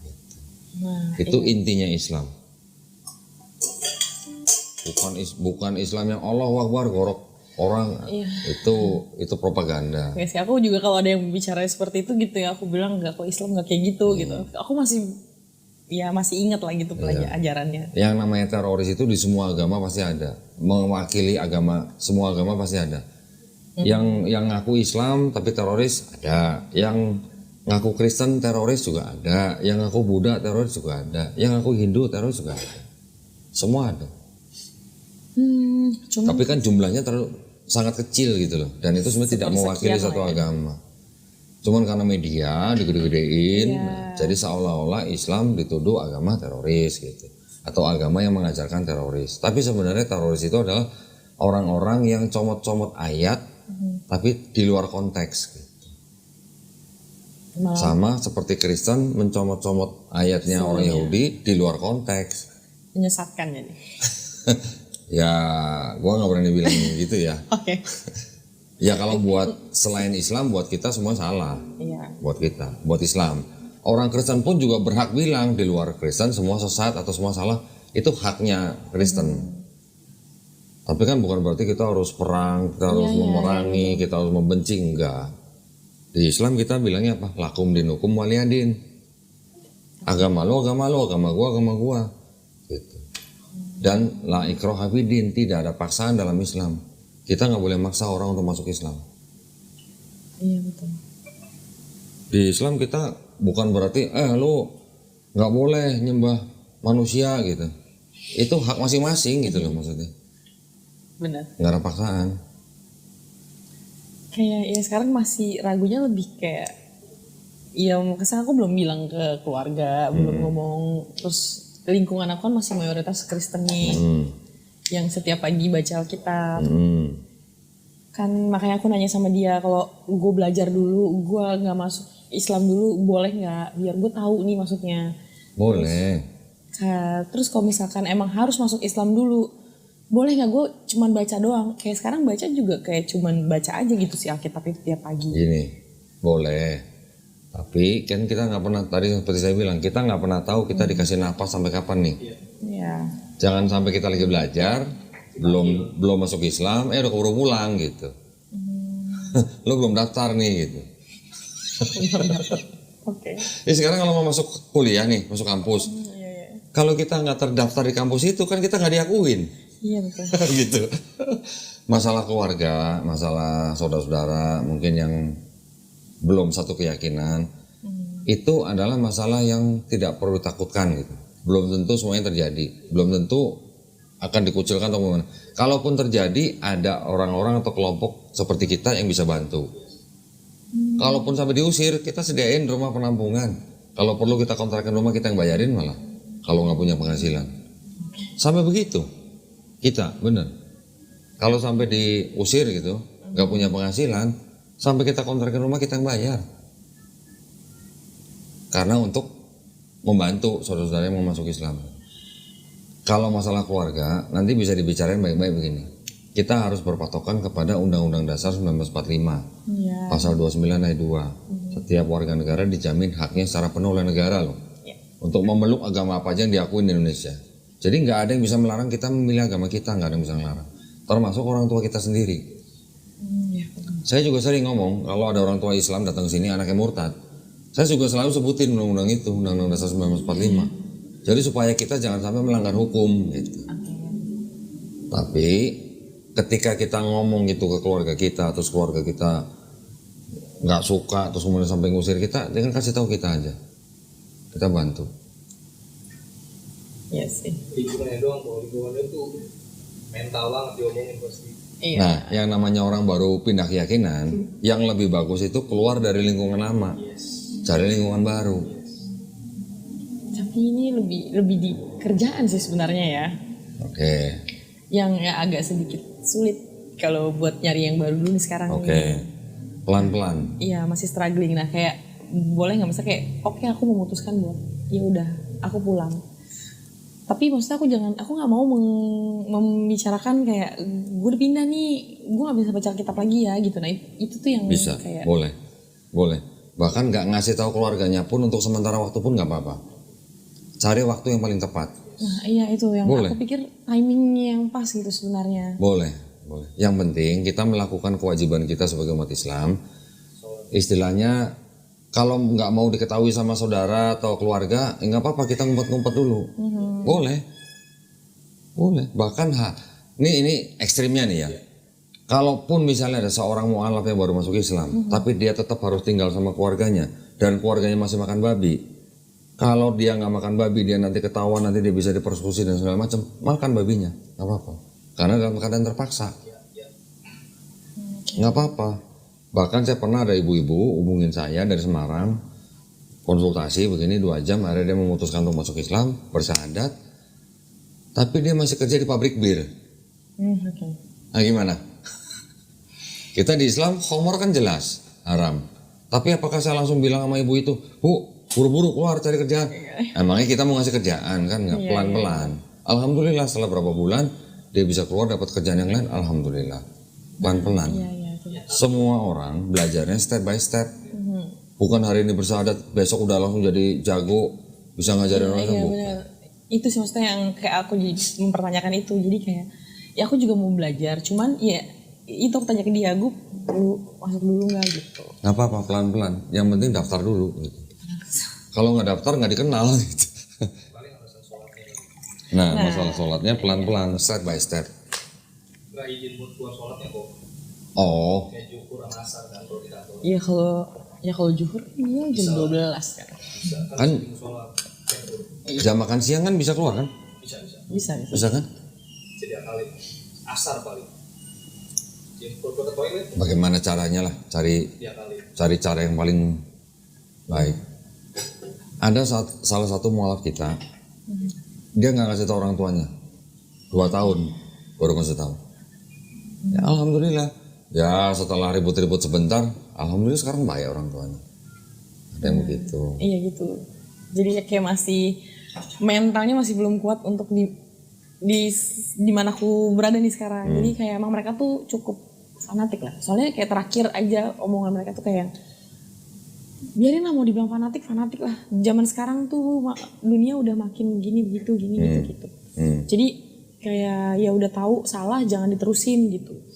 Nah, Itu intinya Islam. Bukan Islam yang Allahu Akbar gorok orang. Itu propaganda. Ya sih, aku juga kalau ada yang bicara seperti itu gitu ya, aku bilang enggak, kok Islam enggak kayak gitu gitu. Aku masih ingat lah gitu ajarannya. Yang namanya teroris itu di semua agama pasti ada. Mewakili agama, semua agama pasti ada. Yang ngaku Islam tapi teroris ada. Yang ngaku Kristen teroris juga ada. Yang ngaku Buddha teroris juga ada. Yang ngaku Hindu teroris juga ada. Semua ada. Tapi kan jumlahnya sangat kecil gitu loh. Dan itu sebenarnya tidak mewakili satu agama. Cuman karena media digede-gedein, jadi seolah-olah Islam dituduh agama teroris gitu. Atau agama yang mengajarkan teroris. Tapi sebenarnya teroris itu adalah orang-orang yang comot-comot ayat tapi di luar konteks gitu. Malah Sama seperti Kristen mencomot-comot ayatnya orang Yahudi di luar konteks. menyesatkan jadi. Ya, gua nggak berani bilang gitu ya. Oke. Ya kalau buat selain Islam, buat kita semua salah. Iya. Buat kita, buat Islam. Orang Kristen pun juga berhak bilang di luar Kristen semua sesat atau semua salah. Itu haknya Kristen. Tapi kan bukan berarti kita harus perang, kita harus memerangi, kita harus membenci, enggak. Di Islam kita bilangnya apa? Lakum dinukum waliyadin. Agama lo, agama gua. Gitu. Dan la ikraha fiddin, tidak ada paksaan dalam Islam. Kita nggak boleh maksa orang untuk masuk Islam. Iya betul. Di Islam kita bukan berarti lo nggak boleh nyembah manusia gitu. Itu hak masing-masing gitu loh maksudnya. Benar. Nggak ada paksaan. Kayak ya sekarang masih ragunya lebih kayak ya kesan aku belum bilang ke keluarga, belum ngomong, terus lingkungan aku kan masih mayoritas Kristen nih. Yang setiap pagi baca Alkitab. Kan makanya aku nanya sama dia, kalau gue belajar dulu, gue nggak masuk Islam dulu, boleh nggak? Biar gue tahu nih maksudnya. Boleh. Terus kalau misalkan emang harus masuk Islam dulu, boleh nggak gue cuman baca doang? Kayak sekarang baca juga kayak cuman baca aja gitu sih Alkitab itu tiap pagi. Gini, boleh. Tapi kan kita nggak pernah, tadi seperti saya bilang, kita nggak pernah tahu kita dikasih napas sampai kapan nih. Iya. Jangan sampai kita lagi belajar, belum masuk Islam, udah keburu pulang gitu. Lo belum daftar nih gitu. Oke. Ya sekarang kalau mau masuk kuliah nih, masuk kampus, kalau kita nggak terdaftar di kampus itu kan kita nggak diakuin. Iya betul. Gitu. Masalah keluarga, masalah saudara-saudara mungkin yang belum satu keyakinan, itu adalah masalah yang tidak perlu ditakutkan gitu. Belum tentu semuanya terjadi, belum tentu akan dikucilkan atau bagaimana. Kalaupun terjadi, ada orang-orang atau kelompok seperti kita yang bisa bantu. Kalaupun sampai diusir, kita sediain rumah penampungan. Kalau perlu kita kontrakin rumah, kita yang bayarin malah. Kalau nggak punya penghasilan, sampai begitu kita bener. Kalau sampai diusir gitu, nggak punya penghasilan, sampai kita kontrakin rumah kita yang bayar. Karena untuk membantu saudara-saudara yang mau masuk Islam. Kalau masalah keluarga, nanti bisa dibicarain baik-baik begini. Kita harus berpatokan kepada Undang-Undang Dasar 1945, Pasal 29 ayat 2. Setiap warga negara dijamin haknya secara penuh oleh negara loh. Untuk memeluk agama apa aja yang diakui di Indonesia. Jadi nggak ada yang bisa melarang kita memilih agama kita, nggak ada yang bisa melarang. Termasuk orang tua kita sendiri. Saya juga sering ngomong, kalau ada orang tua Islam datang ke sini anaknya murtad, saya juga selalu sebutin undang-undang itu, Undang-Undang Dasar 1945. Jadi supaya kita jangan sampai melanggar hukum gitu. Tapi ketika kita ngomong gitu ke keluarga kita, terus keluarga kita nggak suka, terus kemudian sampai ngusir kita, dengan kasih tahu kita aja, kita bantu. Iya sih. Lingkungannya doang, bahwa lingkungannya tuh mental banget diomongin pasti. Iya. Nah, yang namanya orang baru pindah keyakinan, yang lebih bagus itu keluar dari lingkungan lama, cari lingkungan baru. Tapi ini lebih di kerjaan sih sebenarnya ya. Oke. Yang ya agak sedikit sulit kalau buat nyari yang baru dulu nih sekarang. Oke. Pelan-pelan. Iya masih struggling. Nah kayak boleh nggak misalnya kayak oke, aku memutuskan buat ya udah aku pulang. Tapi maksudnya aku nggak mau membicarakan kayak gue udah pindah nih, gue nggak bisa baca Alkitab lagi ya gitu. Nah itu tuh yang Bisa, kayak boleh. Bahkan nggak ngasih tahu keluarganya pun untuk sementara waktu pun nggak apa-apa. Cari waktu yang paling tepat. Nah iya itu yang boleh. Aku pikir timingnya yang pas gitu sebenarnya. Boleh. Yang penting kita melakukan kewajiban kita sebagai umat Islam. Istilahnya kalau nggak mau diketahui sama saudara atau keluarga, nggak apa-apa kita ngumpet-ngumpet dulu. Boleh. Bahkan ini ekstrimnya nih ya. Kalaupun misalnya ada seorang mu'alaf yang baru masuk Islam, tapi dia tetap harus tinggal sama keluarganya dan keluarganya masih makan babi. Kalau dia nggak makan babi, dia nanti ketahuan, nanti dia bisa dipersekusi dan segala macam, makan babinya, nggak apa-apa. Karena dalam keadaan terpaksa, nggak apa-apa. Bahkan saya pernah ada ibu-ibu hubungin saya dari Semarang, konsultasi begini 2 jam, akhirnya dia memutuskan untuk masuk Islam, bersyahadat, tapi dia masih kerja di pabrik bir. Nah gimana? Kita di Islam, khamar kan jelas haram. Tapi apakah saya langsung bilang sama ibu itu, Bu, buru-buru keluar cari kerjaan? Emangnya kita mau ngasih kerjaan kan? Nggak, pelan-pelan. Alhamdulillah setelah berapa bulan dia bisa keluar dapat kerjaan yang lain. Alhamdulillah pelan-pelan. Semua orang belajarnya step by step. Bukan hari ini bersahadat, besok udah langsung jadi jago, bisa ngajarin orang. Iya benar. Itu sih maksudnya yang kayak aku jadi mempertanyakan itu. Jadi kayak ya aku juga mau belajar, cuman ya itu aku tanya ke dia, gue perlu masuk dulu nggak gitu. Nggak apa-apa, pelan-pelan. Yang penting daftar dulu. Gitu. Kalau nggak daftar nggak dikenal. Gitu. Nah, masalah sholatnya pelan-pelan, step by step. Nggak izin buat keluar sholatnya kok. Oh. Kayak Juhur sama Asar kan kalau di kantor. Iya kalau Juhur iya jam 12 kan. Bisa Kan sholat. jam makan siang kan bisa keluar kan? Bisa. Bisa kan? Setiap kali. Asar paling. Juhur ke toilet. Bagaimana caranya lah, cari cara yang paling baik. Ada salah satu mualaf kita, dia nggak ngasih tahu orang tuanya, 2 tahun baru ngasih tahu. Ya, alhamdulillah. Ya setelah ribut-ribut sebentar, alhamdulillah sekarang baik orang tuanya. Ada yang begitu. Iya gitu. Jadi kayak masih mentalnya masih belum kuat untuk di mana aku berada nih sekarang. Jadi kayak emang mereka tuh cukup fanatik lah. Soalnya kayak terakhir aja omongan mereka tuh kayak biarin lah, mau dibilang fanatik lah. Zaman sekarang tuh dunia udah makin gini begitu gitu. Jadi kayak ya udah tahu salah jangan diterusin gitu.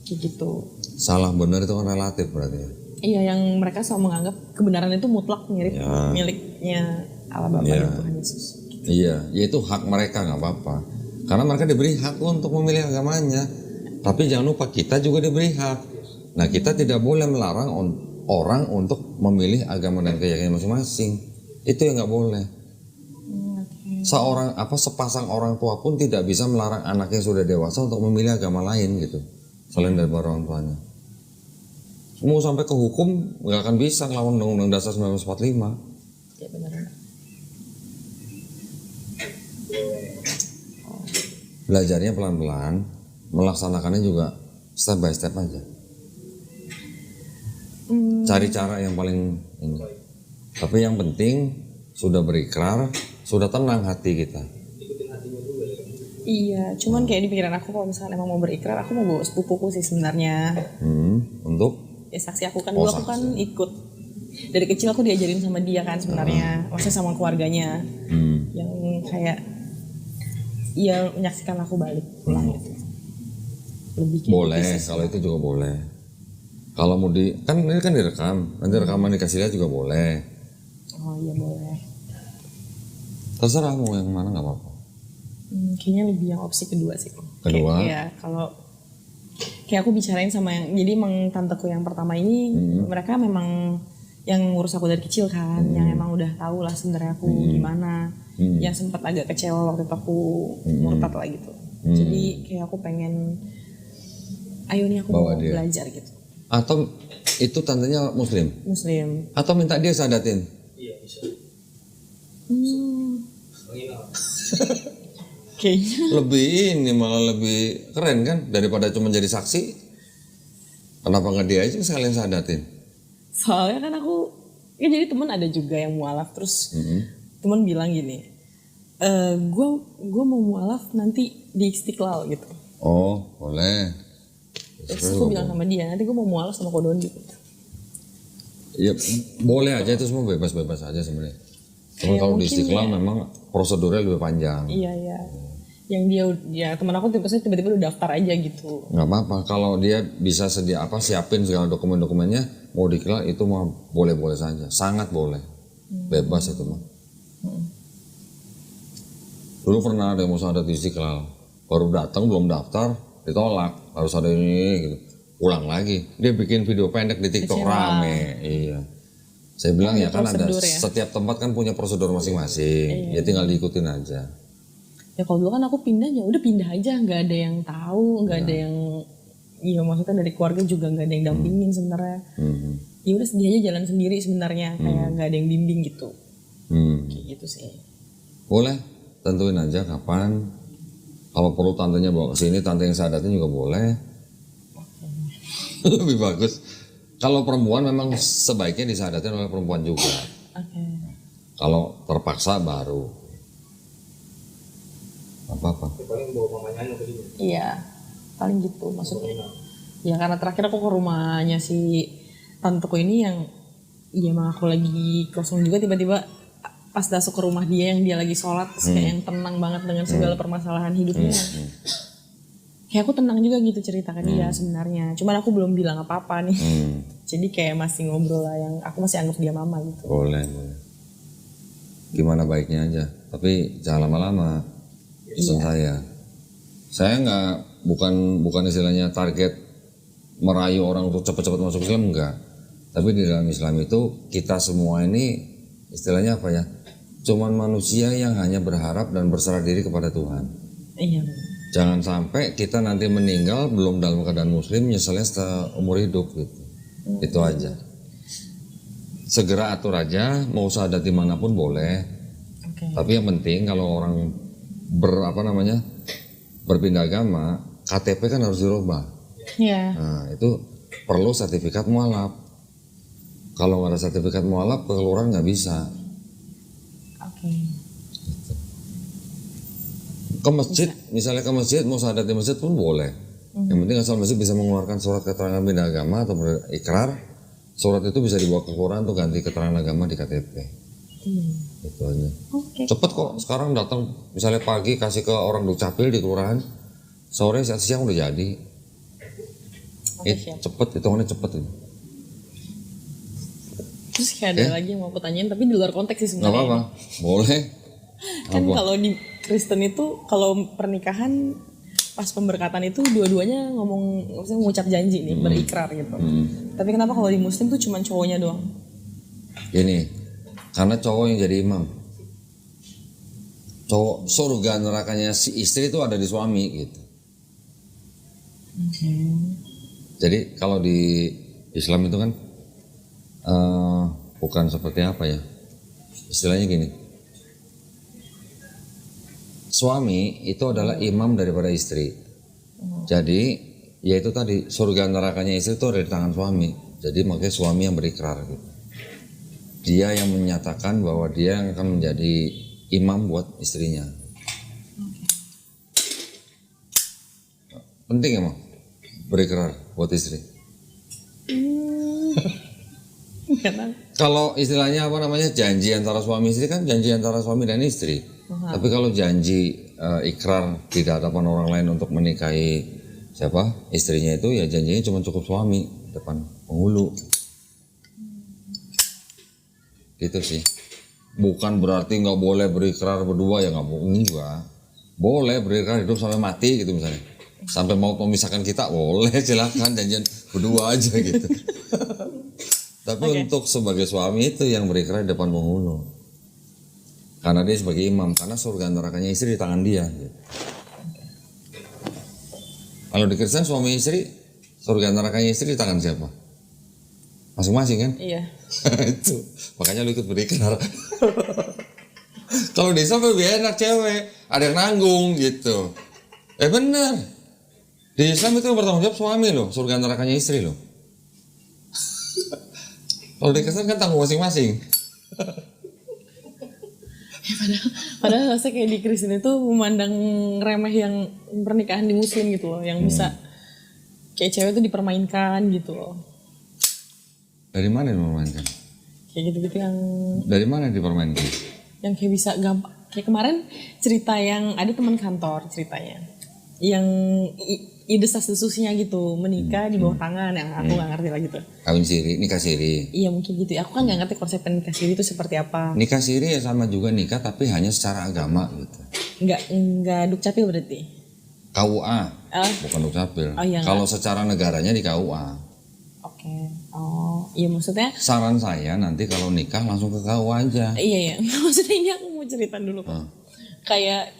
Kayak gitu. Salah benar itu kan relatif berarti. Iya, yang mereka selalu menganggap kebenaran itu mutlak mirip miliknya Allah Bapa dan Tuhan Yesus. Iya, ya itu hak mereka, nggak apa-apa. Karena mereka diberi hak untuk memilih agamanya. Tapi jangan lupa kita juga diberi hak. Nah, kita tidak boleh melarang orang untuk memilih agama dan keyakinan masing-masing. Itu yang nggak boleh. Sepasang orang tua pun tidak bisa melarang anak yang sudah dewasa untuk memilih agama lain gitu. Selain dari orang tuanya. Mau sampai ke hukum nggak akan bisa ngelawan Undang-Undang Dasar 1945. Ya benar. Belajarnya pelan-pelan, melaksanakannya juga step by step aja. Cari cara yang paling ini. Tapi yang penting sudah berikrar, sudah tenang hati kita. Iya, cuman kayak di pikiran aku kalau misalnya emang mau berikrar, aku mau bawa sepupuku sih sebenarnya. Untuk? Ya saksi aku kan dulu aku kan ikut. Dari kecil aku diajarin sama dia kan sebenarnya, maksudnya sama keluarganya. Yang kayak ya menyaksikan aku balik pulang gitu. Lebih kayak boleh, gitu sih. kalau itu juga boleh. Kalau mau kan ini kan direkam, nanti rekaman dikasih lihat juga boleh. Oh iya boleh. Terserah mau yang mana nggak apa-apa. Kayaknya lebih yang opsi kedua sih. Kedua? Iya, kalau kayak aku bicarain sama yang, jadi emang tanteku yang pertama ini, mereka memang yang ngurus aku dari kecil kan, yang emang udah tahu lah sebenarnya aku gimana, yang sempat agak kecewa waktu itu aku murtad lah gitu. Jadi kayak aku pengen, ayo nih aku mau belajar gitu. Atau itu tantenya Muslim? Muslim. Atau minta dia sadatin? Iya bisa. Kayaknya lebih ini malah lebih keren kan daripada cuma jadi saksi. Kenapa nggak dia aja sekalian sadatin? Soalnya kan aku kan jadi teman ada juga yang mualaf, terus teman bilang gini, gue mau mualaf nanti di Istiqlal gitu. Oh boleh. Terus aku bilang sama dia, nanti gue mau mualaf sama Kodon gitu. Iya boleh aja, itu semua bebas-bebas aja sebenarnya. Cuma ya, kalau di Istiqlal memang prosedurnya lebih panjang. Iya. Yang dia teman aku tiba-tiba udah daftar aja gitu. Nggak apa-apa, kalau dia bisa siapin segala dokumen-dokumennya mau dikira itu mah boleh-boleh saja, sangat boleh, bebas itu mah. Dulu pernah ada yang mau syahadat di Istiqlal, baru datang belum daftar ditolak, harus ada ini gitu, ulang lagi, dia bikin video pendek di TikTok rame, iya. Saya bilang ya kan ada setiap tempat kan punya prosedur masing-masing, ya tinggal diikutin aja. Ya kalau dulu kan aku pindahnya udah pindah aja, nggak ada yang tahu, nggak ada yang, iya maksudnya dari keluarga juga nggak ada yang dampingin sebenarnya. Ya udah dia aja jalan sendiri sebenarnya, kayak nggak ada yang bimbing gitu. Kayak gitu sih. Boleh, tentuin aja kapan. Kalau perlu tantenya bawa ke sini, tante yang sadatin juga boleh. Lebih bagus. Kalau perempuan memang sebaiknya disadatin oleh perempuan juga. Oke. Kalau terpaksa baru apa-apa. Paling bawa mamanya tadi. Iya, paling gitu maksudnya. Ya karena terakhir aku ke rumahnya si tanteku ini yang iya emang aku lagi kosong juga, tiba-tiba pas masuk ke rumah dia yang dia lagi sholat terus kayak yang tenang banget dengan segala permasalahan hidupnya. Kayak aku tenang juga gitu cerita ke dia sebenarnya. Cuman aku belum bilang apa-apa nih. Jadi kayak masih ngobrol lah, yang aku masih anggap dia mama gitu. Boleh. Gimana baiknya aja. Tapi jangan lama-lama. Pesan saya. Saya nggak bukan istilahnya target merayu orang untuk cepat-cepat masuk Islam, enggak. Tapi di dalam Islam itu kita semua ini istilahnya apa ya? Cuman manusia yang hanya berharap dan berserah diri kepada Tuhan. Iya. Jangan sampai kita nanti meninggal belum dalam keadaan muslim, nyeselnya seumur hidup gitu. Itu aja. Segera atur aja, mau syahadat dimanapun boleh. Oke. Tapi yang penting kalau orang berpindah agama, KTP kan harus dirubah. Iya. Nah itu perlu sertifikat mualaf. Kalau nggak ada sertifikat mualaf, ke kelurahan nggak bisa. Oke. Ke masjid, misalnya ke masjid, mau syahadat di masjid pun boleh. Yang penting asal masjid bisa mengeluarkan surat keterangan pindah agama atau berikrar, surat itu bisa dibawa ke kelurahan untuk ganti keterangan agama di KTP. Itu aja. Oke. Cepet kok, sekarang datang misalnya pagi kasih ke orang dukcapil di kelurahan, sore siang udah jadi. Cepet, hitungannya cepet itu. Terus kayak ada lagi yang mau aku tanyain tapi di luar konteks sih Nggak sebenarnya. apa-apa, boleh. Kan kalau di Kristen itu kalau pernikahan pas pemberkatan itu dua-duanya maksudnya mengucap janji nih, berikrar gitu. Tapi kenapa kalau di Muslim tuh cuma cowoknya doang? Gini, karena cowok yang jadi imam. Cowok surga nerakanya si istri itu ada di suami gitu. Jadi kalau di Islam itu kan bukan seperti apa ya, istilahnya gini, suami itu adalah imam daripada istri. Jadi yaitu tadi surga nerakanya istri itu ada di tangan suami. Jadi makanya suami yang berikrar gitu. Dia yang menyatakan bahwa dia yang akan menjadi imam buat istrinya. Penting emang berikrar buat istri. Kalau istilahnya janji antara suami istri kan janji antara suami dan istri. Tapi kalau janji ikrar di hadapan orang lain untuk menikahi istrinya itu, ya janjinya cuma cukup suami depan penghulu. Gitu sih. Bukan berarti nggak boleh berikrar berdua, ya nggak enggak. Boleh berikrar hidup sampai mati gitu misalnya. Sampai mau memisahkan kita boleh, silakan janjian berdua aja gitu. Tapi untuk sebagai suami itu yang berikrar di depan penghulu. Karena dia sebagai imam, karena surga nerakanya istri di tangan dia. Gitu. Kalau di Kristen suami istri, surga nerakanya istri di tangan siapa? Masing-masing kan? Iya. Itu, makanya lu ikut berikrar. Kalau di Islam lebih enak cewek, ada yang nanggung gitu. Bener. Di Islam itu bertanggung jawab suami loh, surga nerakanya istri loh. Kalau di Kristen kan tanggung masing-masing. Padahal saya kayak di Kristen itu memandang remeh yang pernikahan di Muslim gitu loh, yang bisa kayak cewek itu dipermainkan gitu loh. Dari mana dipermainkan? Kayak gitu-gitu yang Dari mana dipermainkan? Yang kayak bisa gampang. Kayak kemarin cerita yang ada teman kantor ceritanya, yang desas-desusnya gitu, menikah di bawah tangan, yang aku nggak ngerti lah gitu. Kawin siri, nikah siri. Iya mungkin gitu. Aku kan nggak ngerti konsep nikah siri itu seperti apa. Nikah siri ya sama juga nikah, tapi hanya secara agama gitu. Nggak dukcapil berarti. KUA, bukan dukcapil. Oh, iya, kalau secara negaranya di KUA. Oke. Oh, iya maksudnya. Saran saya nanti kalau nikah langsung ke KUA aja. Iya. Maksudnya ini aku mau cerita dulu kok. Kayak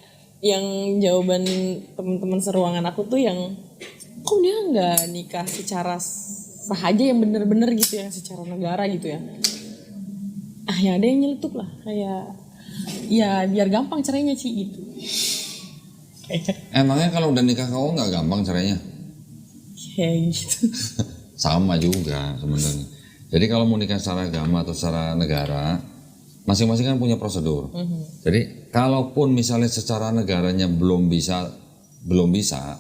yang jawaban teman-teman seruangan aku tuh yang kok dia nggak nikah secara sah aja yang bener-bener gitu, yang secara negara gitu ya. Ya ada yang nyeletuk lah kayak ya biar gampang cerainya Ci gitu. Emangnya kalau udah nikah KUA nggak gampang caranya? Kayak gitu. sama juga sebenarnya. Jadi kalau mau nikah secara agama atau secara negara, masing-masing kan punya prosedur. Jadi kalaupun misalnya secara negaranya belum bisa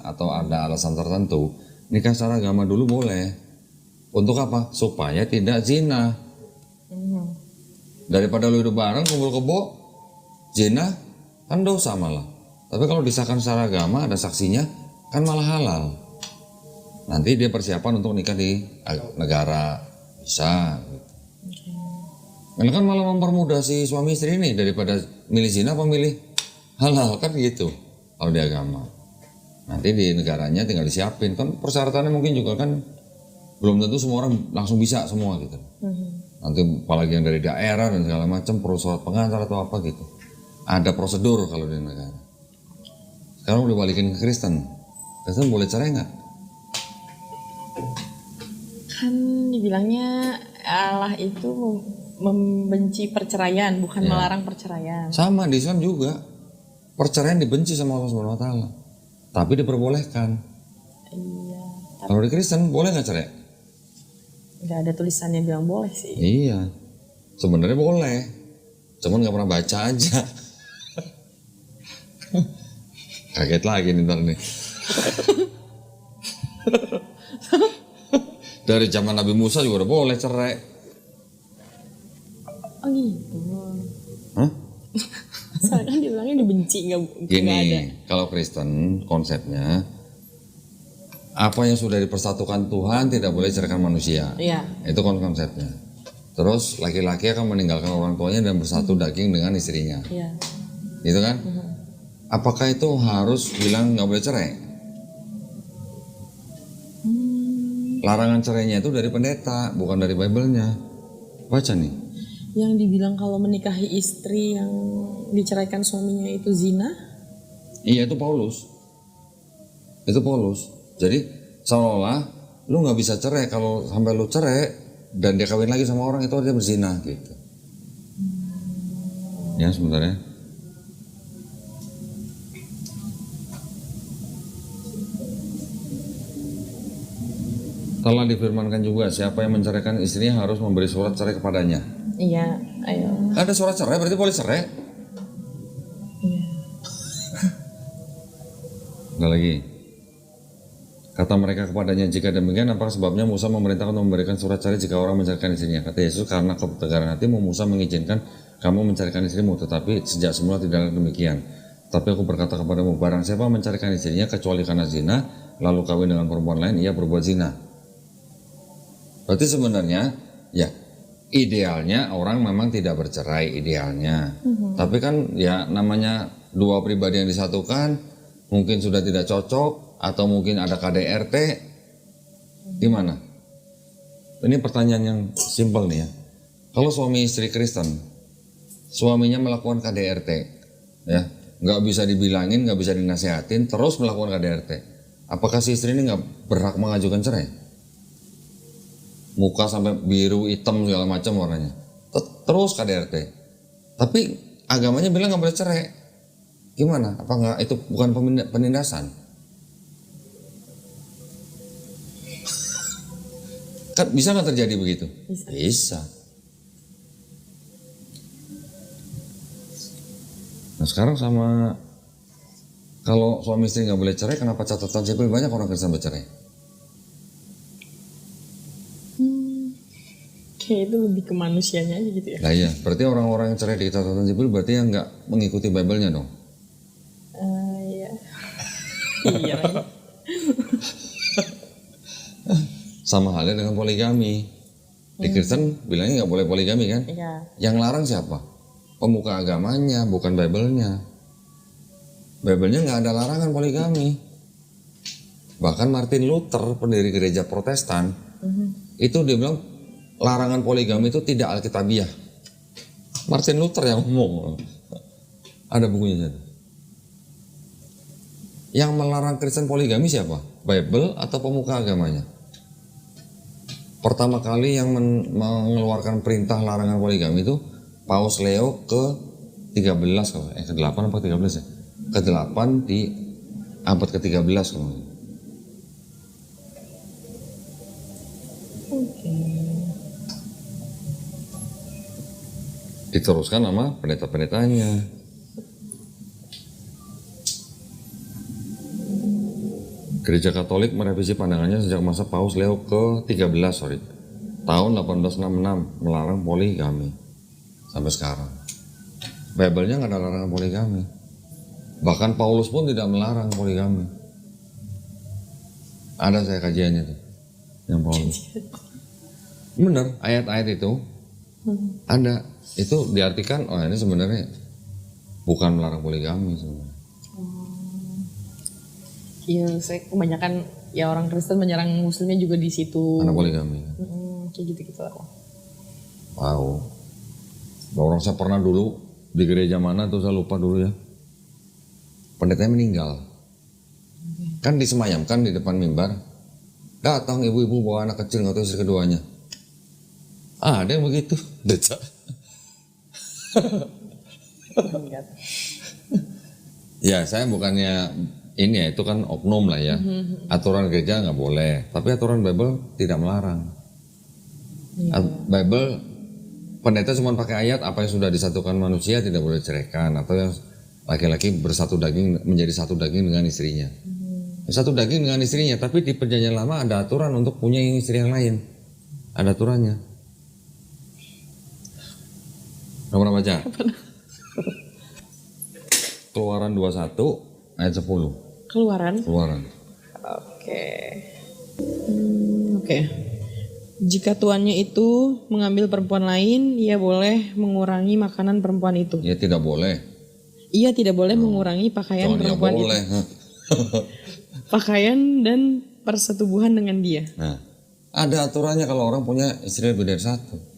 atau ada alasan tertentu, nikah secara agama dulu boleh. Untuk apa? Supaya tidak zina. Daripada lu hidup bareng kumpul kebo, zina kan dosa malah. Tapi kalau disahkan secara agama ada saksinya kan malah halal. Nanti dia persiapan untuk nikah di negara bisa. Karena kan malah mempermudah si suami istri ini daripada milih zina apa milih halal kan gitu kalau di agama. Nanti di negaranya tinggal disiapin kan persyaratannya mungkin juga kan belum tentu semua orang langsung bisa semua gitu. Nanti apalagi yang dari daerah dan segala macam perlu surat pengantar atau apa gitu. Ada prosedur kalau di negara. Sekarang udah balikin ke Kristen. Kristen boleh cerai nggak? Kan dibilangnya Allah itu membenci perceraian, bukan melarang perceraian. Sama di Islam juga. Perceraian dibenci sama Allah Subhanahu wa taala. Tapi diperbolehkan. Iya. Kalau di Kristen boleh nggak cerai? Nggak ada tulisannya bilang boleh sih. Iya. Sebenarnya boleh. Cuman nggak pernah baca aja. Kaget lagi nih ntar nih. Dari zaman Nabi Musa juga udah boleh cerai. Oh gitu. Hah? Soalnya kan dibilangnya dibenci nggak ada. Gini, kalau Kristen konsepnya apa yang sudah dipersatukan Tuhan tidak boleh diceraikan manusia. Iya. Itu konsepnya. Terus laki-laki akan meninggalkan orang tuanya dan bersatu daging dengan istrinya. Iya. Gitu kan? Apakah itu harus bilang nggak boleh cerai? Larangan cerainya itu dari pendeta, bukan dari Bible-nya. Baca nih. Yang dibilang kalau menikahi istri yang diceraikan suaminya itu zina? Iya, itu Paulus. Itu Paulus. Jadi seolah-olah lu nggak bisa cerai, kalau sampai lu cerai dan dia kawin lagi sama orang itu dia berzina gitu. Ya sebenarnya. Telah difirmankan juga siapa yang menceraikan istrinya harus memberi surat cerai kepadanya. Iya, ayo. Ada surat cerai berarti boleh cerai. Iya. Ada lagi. Kata mereka kepadanya, jika demikian apakah sebabnya Musa memerintahkan memberikan surat cerai jika orang menceraikan istrinya? Kata Yesus, karena ketegaran hatimu Musa mengizinkan kamu menceraikan istrimu, tetapi sejak semula tidaklah demikian. Tapi aku berkata kepadamu, barang siapa menceraikan istrinya kecuali karena zina, lalu kawin dengan perempuan lain, ia berbuat zina. Berarti sebenarnya ya idealnya orang memang tidak bercerai idealnya. Tapi kan ya namanya dua pribadi yang disatukan mungkin sudah tidak cocok atau mungkin ada KDRT. Gimana? Ini pertanyaan yang simpel nih ya. Kalau suami istri Kristen, suaminya melakukan KDRT, ya nggak bisa dibilangin, nggak bisa dinasehatin, terus melakukan KDRT. Apakah si istri ini nggak berhak mengajukan cerai? Muka sampai biru, hitam segala macam warnanya. Terus KDRT. Tapi agamanya bilang nggak boleh cerai. Gimana? Apa nggak itu bukan penindasan? Kan bisa nggak terjadi begitu? Bisa. Nah sekarang sama kalau suami istri nggak boleh cerai, kenapa catatan sipil banyak orang Kristen bercerai? Kayak itu lebih ke manusianya aja gitu ya. Nah iya, berarti orang-orang yang cerai di catatan sipil berarti yang nggak mengikuti Bible-nya dong? Iya. Iya. Sama halnya dengan poligami. Di Kristen bilangnya nggak boleh poligami kan? Iya. Yang larang siapa? Pemuka agamanya, bukan Bible-nya. Bible-nya nggak ada larangan poligami. Bahkan Martin Luther, pendiri gereja Protestan, itu dia bilang larangan poligami itu tidak alkitabiah. Martin Luther yang ngomong. Ada bukunya. Yang melarang Kristen poligami siapa? Bible atau pemuka agamanya? Pertama kali yang mengeluarkan perintah larangan poligami itu Paus Leo ke-13 ke-8 apa 13 ya? Ke-8 di abad ke-13 kalau. Diteruskan sama pendeta-pendetanya. Gereja Katolik merevisi pandangannya sejak masa Paus Leo ke-13 tahun 1866 melarang poligami sampai sekarang. Bible-nya nggak ada larangan poligami. Bahkan Paulus pun tidak melarang poligami. Ada saya kajiannya tuh, yang Paulus. Bener, ayat-ayat itu ada. Itu diartikan, oh ini sebenarnya bukan melarang poligami sebenarnya. Iya, saya kebanyakan ya orang Kristen menyerang Muslimnya juga di situ. Karena poligami. Kayak gitu-gitu lah. Wow. Orang saya pernah dulu di gereja mana tuh saya lupa dulu ya. Pendetanya meninggal. Kan disemayamkan di depan mimbar. Datang ibu-ibu bawa anak kecil nggak tahu istri keduanya. Ada yang begitu. Decak. Ya saya bukannya ini ya, itu kan oknum lah ya. Aturan gereja nggak boleh, tapi aturan Bible tidak melarang. Bible pendeta cuma pakai ayat apa yang sudah disatukan manusia tidak boleh ceraikan, atau yang laki-laki bersatu daging menjadi satu daging dengan istrinya. Satu daging dengan istrinya, tapi di perjanjian lama ada aturan untuk punya istri yang lain. Ada aturannya. Nggak pernah baca? Keluaran 21 ayat 10. Keluaran. Oke. Oke. Jika tuannya itu mengambil perempuan lain, ia boleh mengurangi makanan perempuan itu. Ya tidak boleh. Ia tidak boleh mengurangi pakaian Soalnya perempuan boleh. itu. Pakaian dan persetubuhan dengan dia. Nah, ada aturannya kalau orang punya istri lebih dari satu.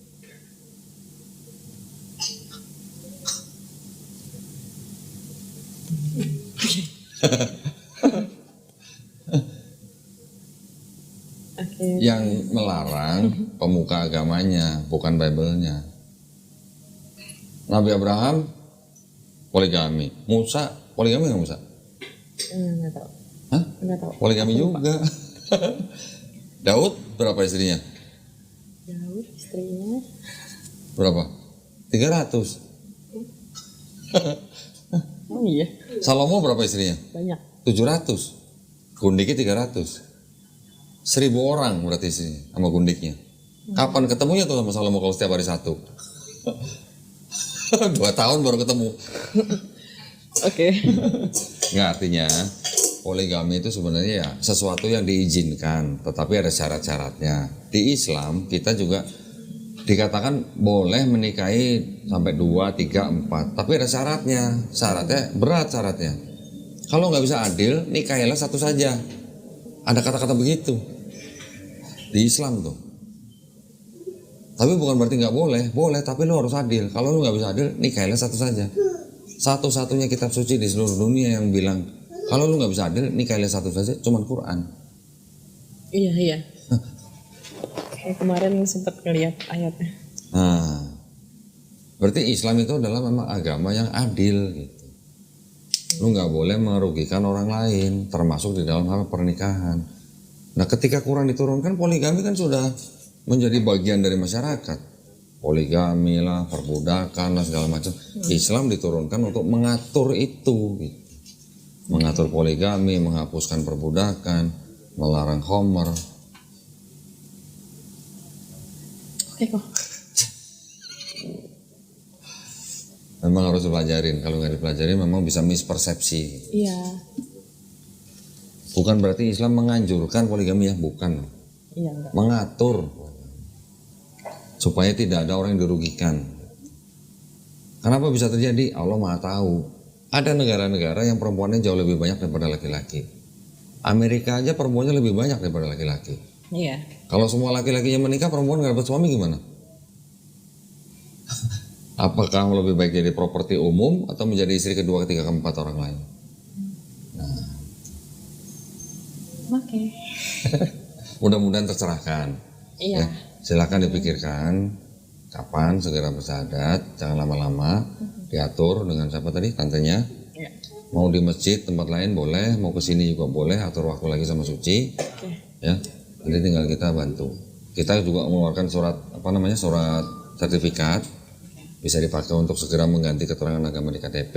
Yang melarang pemuka agamanya, bukan Bible-nya. Nabi Abraham poligami, Musa poligami nggak Musa? Nggak tahu. Hah? Nggak tahu. Poligami juga. Daud berapa istrinya? Daud istrinya Berapa? 300. Oh iya, Salomo berapa istrinya? banyak. 700. Gundiknya 300. 1000 orang berarti istrinya sama gundiknya. Kapan ketemunya tuh sama Salomo kalau setiap hari satu? 2 tahun baru ketemu. Oke. Nggak, artinya poligami itu sebenarnya ya sesuatu yang diizinkan, tetapi ada syarat-syaratnya. Di Islam kita juga dikatakan boleh menikahi sampai 2, 3, 4, tapi ada syaratnya. Syaratnya berat syaratnya. Kalau nggak bisa adil, nikahilah satu saja. Ada kata-kata begitu di Islam tuh. Tapi bukan berarti nggak boleh, boleh, tapi lu harus adil. Kalau lu nggak bisa adil, nikahilah satu saja. Satu-satunya kitab suci di seluruh dunia yang bilang kalau lu nggak bisa adil, nikahilah satu saja, cuman Quran. Iya. Kayak kemarin sempat ngeliat ayatnya. Nah, berarti Islam itu adalah memang agama yang adil gitu. Lu nggak boleh merugikan orang lain, termasuk di dalam hal pernikahan. Nah, ketika Quran diturunkan, poligami kan sudah menjadi bagian dari masyarakat. Poligami lah, perbudakan lah, segala macam. Islam diturunkan untuk mengatur itu gitu. Mengatur poligami, menghapuskan perbudakan, melarang homer. Oke kok. Memang harus dipelajarin, kalau nggak dipelajari memang bisa mispersepsi. Iya. Bukan berarti Islam menganjurkan poligami ya, bukan. Iya enggak. Mengatur supaya tidak ada orang yang dirugikan. Kenapa bisa terjadi? Allah Maha tahu. Ada negara-negara yang perempuannya jauh lebih banyak daripada laki-laki. Amerika aja perempuannya lebih banyak daripada laki-laki. Iya. Kalau semua laki-lakinya menikah, perempuan nggak dapat suami gimana? Apakah lebih baik jadi properti umum atau menjadi istri kedua, ketiga, keempat orang lain? Oke. Mudah-mudahan tercerahkan. Iya. Ya, silakan dipikirkan kapan segera bersahadat, jangan lama-lama, diatur dengan siapa tadi, tantenya. Iya. Mau di masjid, tempat lain boleh, mau ke sini juga boleh, atur waktu lagi sama Suci. Oke. Ya, jadi tinggal kita bantu. Kita juga mengeluarkan surat surat sertifikat bisa dipakai untuk segera mengganti keterangan agama di KTP.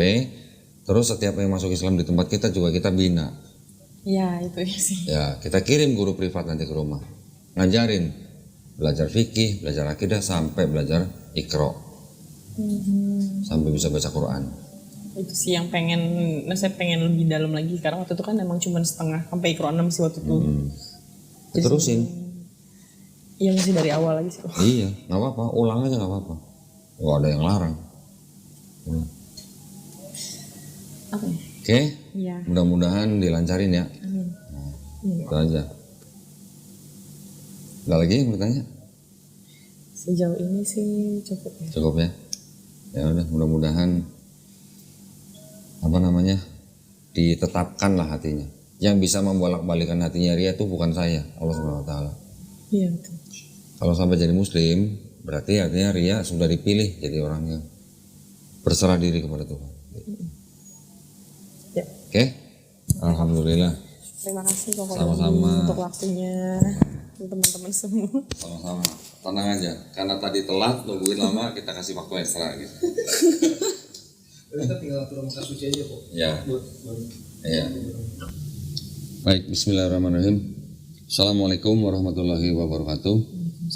Terus setiap yang masuk Islam di tempat kita juga kita bina. Ya itu ya sih. Ya, kita kirim guru privat nanti ke rumah. Ngajarin, belajar fikih, belajar akidah, sampai belajar Iqra. Sampai bisa baca Quran. Itu sih yang saya pengen lebih dalam lagi, karena waktu itu kan emang cuma setengah, sampai Iqra 6 sih waktu itu. Jadi Terusin. Iya masih dari awal lagi sih. Iya, nggak apa-apa, ulang aja nggak apa-apa. Nggak ada yang larang. Oke. Oke, Iya. mudah-mudahan dilancarin ya. Amin. Itu aja. Ada lagi yang bertanya? Sejauh ini sih cukup ya. Cukup ya. Ya udah, mudah-mudahan ditetapkan lah hatinya. Yang bisa membolak-balikan hatinya Ria itu bukan saya, Allah Subhanahu wa taala. Iya betul. Kalau sampai jadi muslim, berarti artinya Ria sudah dipilih jadi orang yang berserah diri kepada Tuhan. Ya. Oke? Alhamdulillah. Terima kasih pokoknya Sama-sama. untuk waktunya teman-teman semua. Sama-sama. Tenang aja, karena tadi telat nungguin lama, kita kasih waktu ekstra gitu. Kita tinggal turun muka suci aja kok. Ya. Buat Iya. Baik, bismillahirrahmanirrahim. Assalamualaikum warahmatullahi wabarakatuh.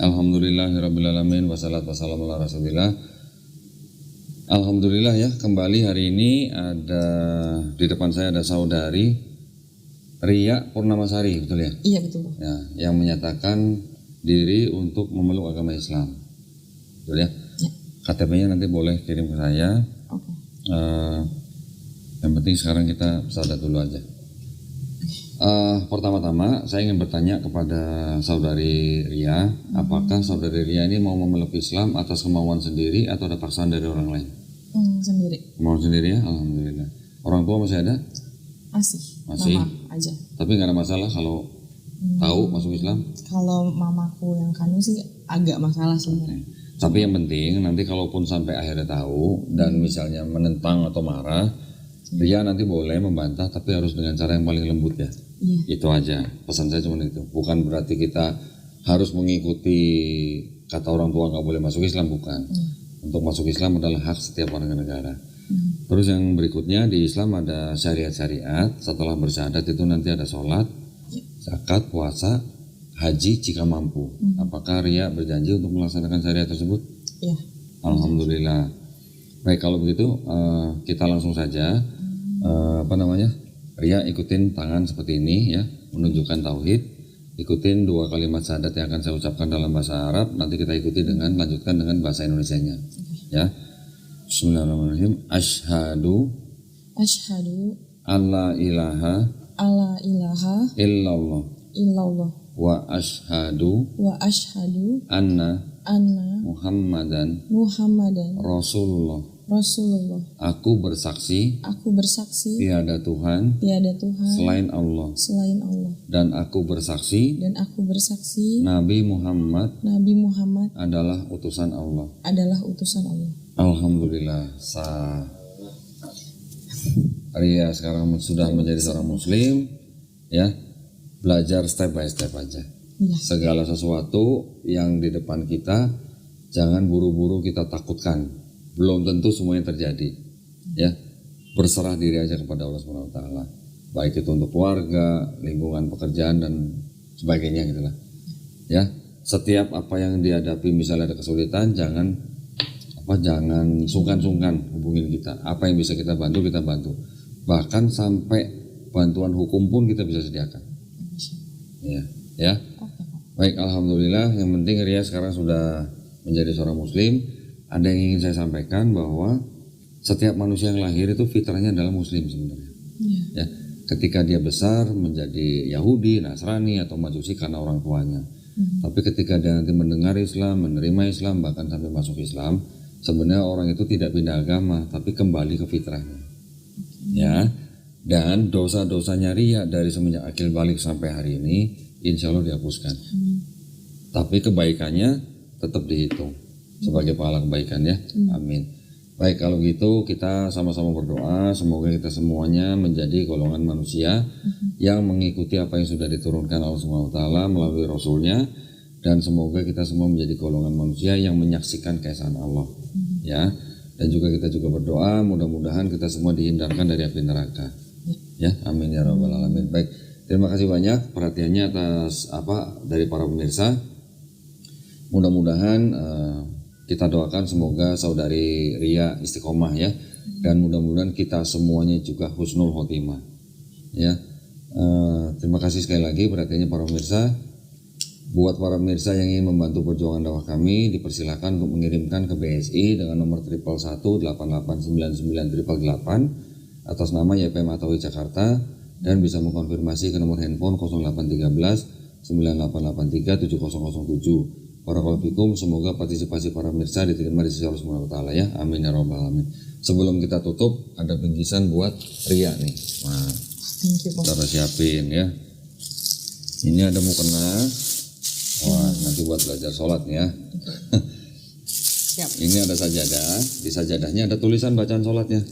Alhamdulillahirrabbilalamin. Wassalatu wassalamu ala rasulillah. Alhamdulillah ya, kembali hari ini ada di depan saya ada saudari Ria Purnamasari, betul ya? Iya betul. Ya, yang menyatakan diri untuk memeluk agama Islam. Betul ya? Ya. KTP-nya nanti boleh kirim ke saya. Oke. Yang penting sekarang kita sahadat dulu aja. Pertama-tama saya ingin bertanya kepada saudari Ria, apakah saudari Ria ini mau memeluk Islam atas kemauan sendiri atau ada paksaan dari orang lain? Sendiri. Kemauan sendiri ya, alhamdulillah. Orang tua masih ada? Masih? Mama aja. Tapi nggak ada masalah kalau tahu masuk Islam? Kalau mamaku yang kandung sih agak masalah sebenarnya. Tapi yang penting nanti kalaupun sampai akhirnya tahu dan misalnya menentang atau marah, Ria nanti boleh membantah tapi harus dengan cara yang paling lembut ya. Iya. Itu aja, pesan saya cuma itu. Bukan berarti kita harus mengikuti kata orang tua nggak boleh masuk Islam, bukan. Untuk masuk Islam adalah hak setiap warga negara. Terus yang berikutnya di Islam ada syariat-syariat. Setelah bersyahadat itu nanti ada sholat, zakat, puasa, haji jika mampu. Apakah Ria berjanji untuk melaksanakan syariat tersebut? Iya. Alhamdulillah. Baik, kalau begitu kita langsung saja Ria ikutin tangan seperti ini ya, menunjukkan tauhid. Ikutin 2 kalimat syahadat yang akan saya ucapkan dalam bahasa Arab. Nanti kita ikuti lanjutkan dengan bahasa Indonesianya. Ya. Bismillahirrahmanirrahim. Asyhadu alla ilaha illallah wa asyhadu anna Muhammadan Rasulullah. Aku bersaksi tiada Tuhan selain Allah, dan aku bersaksi Nabi Muhammad adalah utusan Allah. Alhamdulillah, Ria sekarang sudah menjadi seorang muslim ya. Belajar step by step aja. Segala sesuatu yang di depan kita jangan buru-buru kita takutkan. Belum tentu semuanya terjadi. Ya. Berserah diri aja kepada Allah Subhanahu wa taala. Baik itu untuk keluarga, lingkungan pekerjaan dan sebagainya gitu lah. Ya. Setiap apa yang dihadapi misalnya ada kesulitan, jangan sungkan-sungkan hubungin kita. Apa yang bisa kita bantu, kita bantu. Bahkan sampai bantuan hukum pun kita bisa sediakan. Ya. Baik, alhamdulillah. Yang penting Ria sekarang sudah menjadi seorang muslim. Ada yang ingin saya sampaikan bahwa setiap manusia yang lahir itu fitrahnya adalah muslim sebenarnya. Ya. Ketika dia besar menjadi Yahudi, Nasrani atau Majusi karena orang tuanya. Tapi ketika dia nanti mendengar Islam, menerima Islam, bahkan sampai masuk Islam, sebenarnya orang itu tidak pindah agama, tapi kembali ke fitrahnya. Ya. Dan dosa-dosanya Ria dari semenjak akil balik sampai hari ini insya Allah dihapuskan. Tapi kebaikannya tetap dihitung sebagai pahala kebaikan ya. Amin. Baik, kalau gitu kita sama-sama berdoa semoga kita semuanya menjadi golongan manusia yang mengikuti apa yang sudah diturunkan Allah Subhanahu wa taala melalui Rasulnya, dan semoga kita semua menjadi golongan manusia yang menyaksikan keesaan Allah. ya. Dan juga kita juga berdoa mudah-mudahan kita semua dihindarkan dari api neraka. Ya, amin ya rabbal alamin. Baik, terima kasih banyak perhatiannya atas dari para pemirsa. Mudah-mudahan kita doakan semoga saudari Ria istiqomah ya, dan mudah-mudahan kita semuanya juga husnul khotimah ya. Terima kasih sekali lagi perhatiannya para pemirsa. Buat para pemirsa yang ingin membantu perjuangan dakwah kami, dipersilakan untuk mengirimkan ke BSI dengan nomor 111889988 atas nama YPM Atawi Jakarta, dan bisa mengkonfirmasi ke nomor handphone 0813 9883 7007. Barakallahu fikum, semoga partisipasi para pemirsa diterima di sisi Allah Subhanahu wa taala ya. Amin ya rabbal alamin. Sebelum kita tutup, ada bingkisan buat Ria nih. Nah, kita siapin ya. Ini ada mukena. Wah, nanti buat belajar sholat ya. Siap. Ini ada sajadah. Di sajadahnya ada tulisan bacaan sholatnya.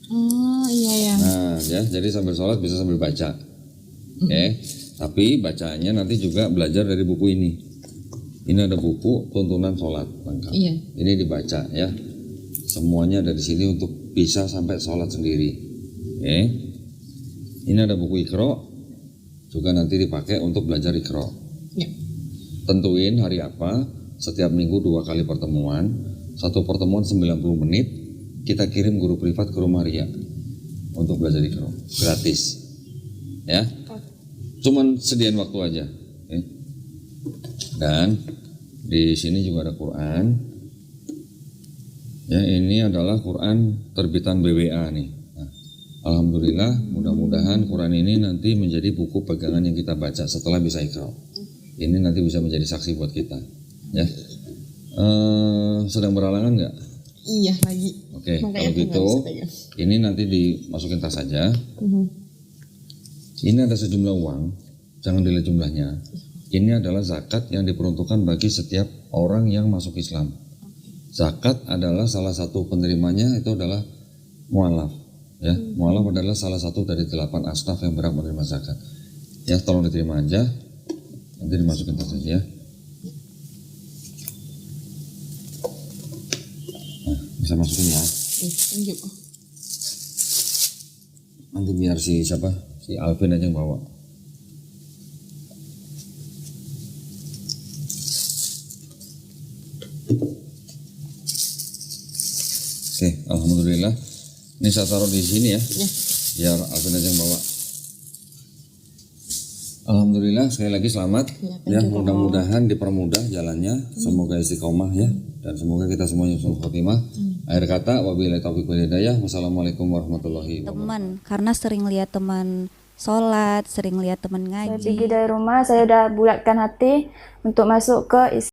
Oh iya ya. Nah, ya, jadi sambil sholat bisa sambil baca. Oke. Tapi bacaannya nanti juga belajar dari buku ini. Ini ada buku tuntunan sholat lengkap. Iya. Ini dibaca ya. Semuanya ada di sini untuk bisa sampai sholat sendiri. Oke. Ini ada buku Iqra, juga nanti dipakai untuk belajar Iqra. Ya. Tentuin hari apa, setiap minggu 2 kali pertemuan, satu pertemuan 90 menit, kita kirim guru privat ke rumah Ria untuk belajar Iqra, gratis ya, cuman sediain waktu aja ya. Dan di sini juga ada Quran ya, ini adalah Quran terbitan BWA nih. Nah, alhamdulillah, mudah-mudahan Quran ini nanti menjadi buku pegangan yang kita baca setelah bisa Iqra. Ini nanti bisa menjadi saksi buat kita ya. Sedang berhalangan nggak? Iya lagi. Oke, Makanya kalau aku gitu nggak bisa pegang. ini nanti dimasukin tas saja. Ini ada sejumlah uang, jangan dilihat jumlahnya. Ini adalah zakat yang diperuntukkan bagi setiap orang yang masuk Islam. Zakat adalah salah satu penerimanya itu adalah mu'alaf ya. Mu'alaf adalah salah satu dari 8 asnaf yang berhak menerima zakat ya. Tolong diterima aja, nanti dimasukin tas saja ya. Nah, bisa masukin ya. Thank you. Nanti biar si Alvin aja yang bawa. Oke, alhamdulillah. Ini saya taruh di sini ya. Biar Alvin aja yang bawa. Alhamdulillah, sekali lagi selamat ya, mudah-mudahan dipermudah jalannya, semoga istiqomah ya, dan semoga kita semuanya husnul khotimah. Akhir kata, wabillahi taufiq wal hidayah. Wassalamualaikum warahmatullahi wabarakatuh. Teman, karena sering lihat teman sholat, sering lihat teman Saya ngaji. pergi dari rumah, saya udah bulatkan hati untuk masuk ke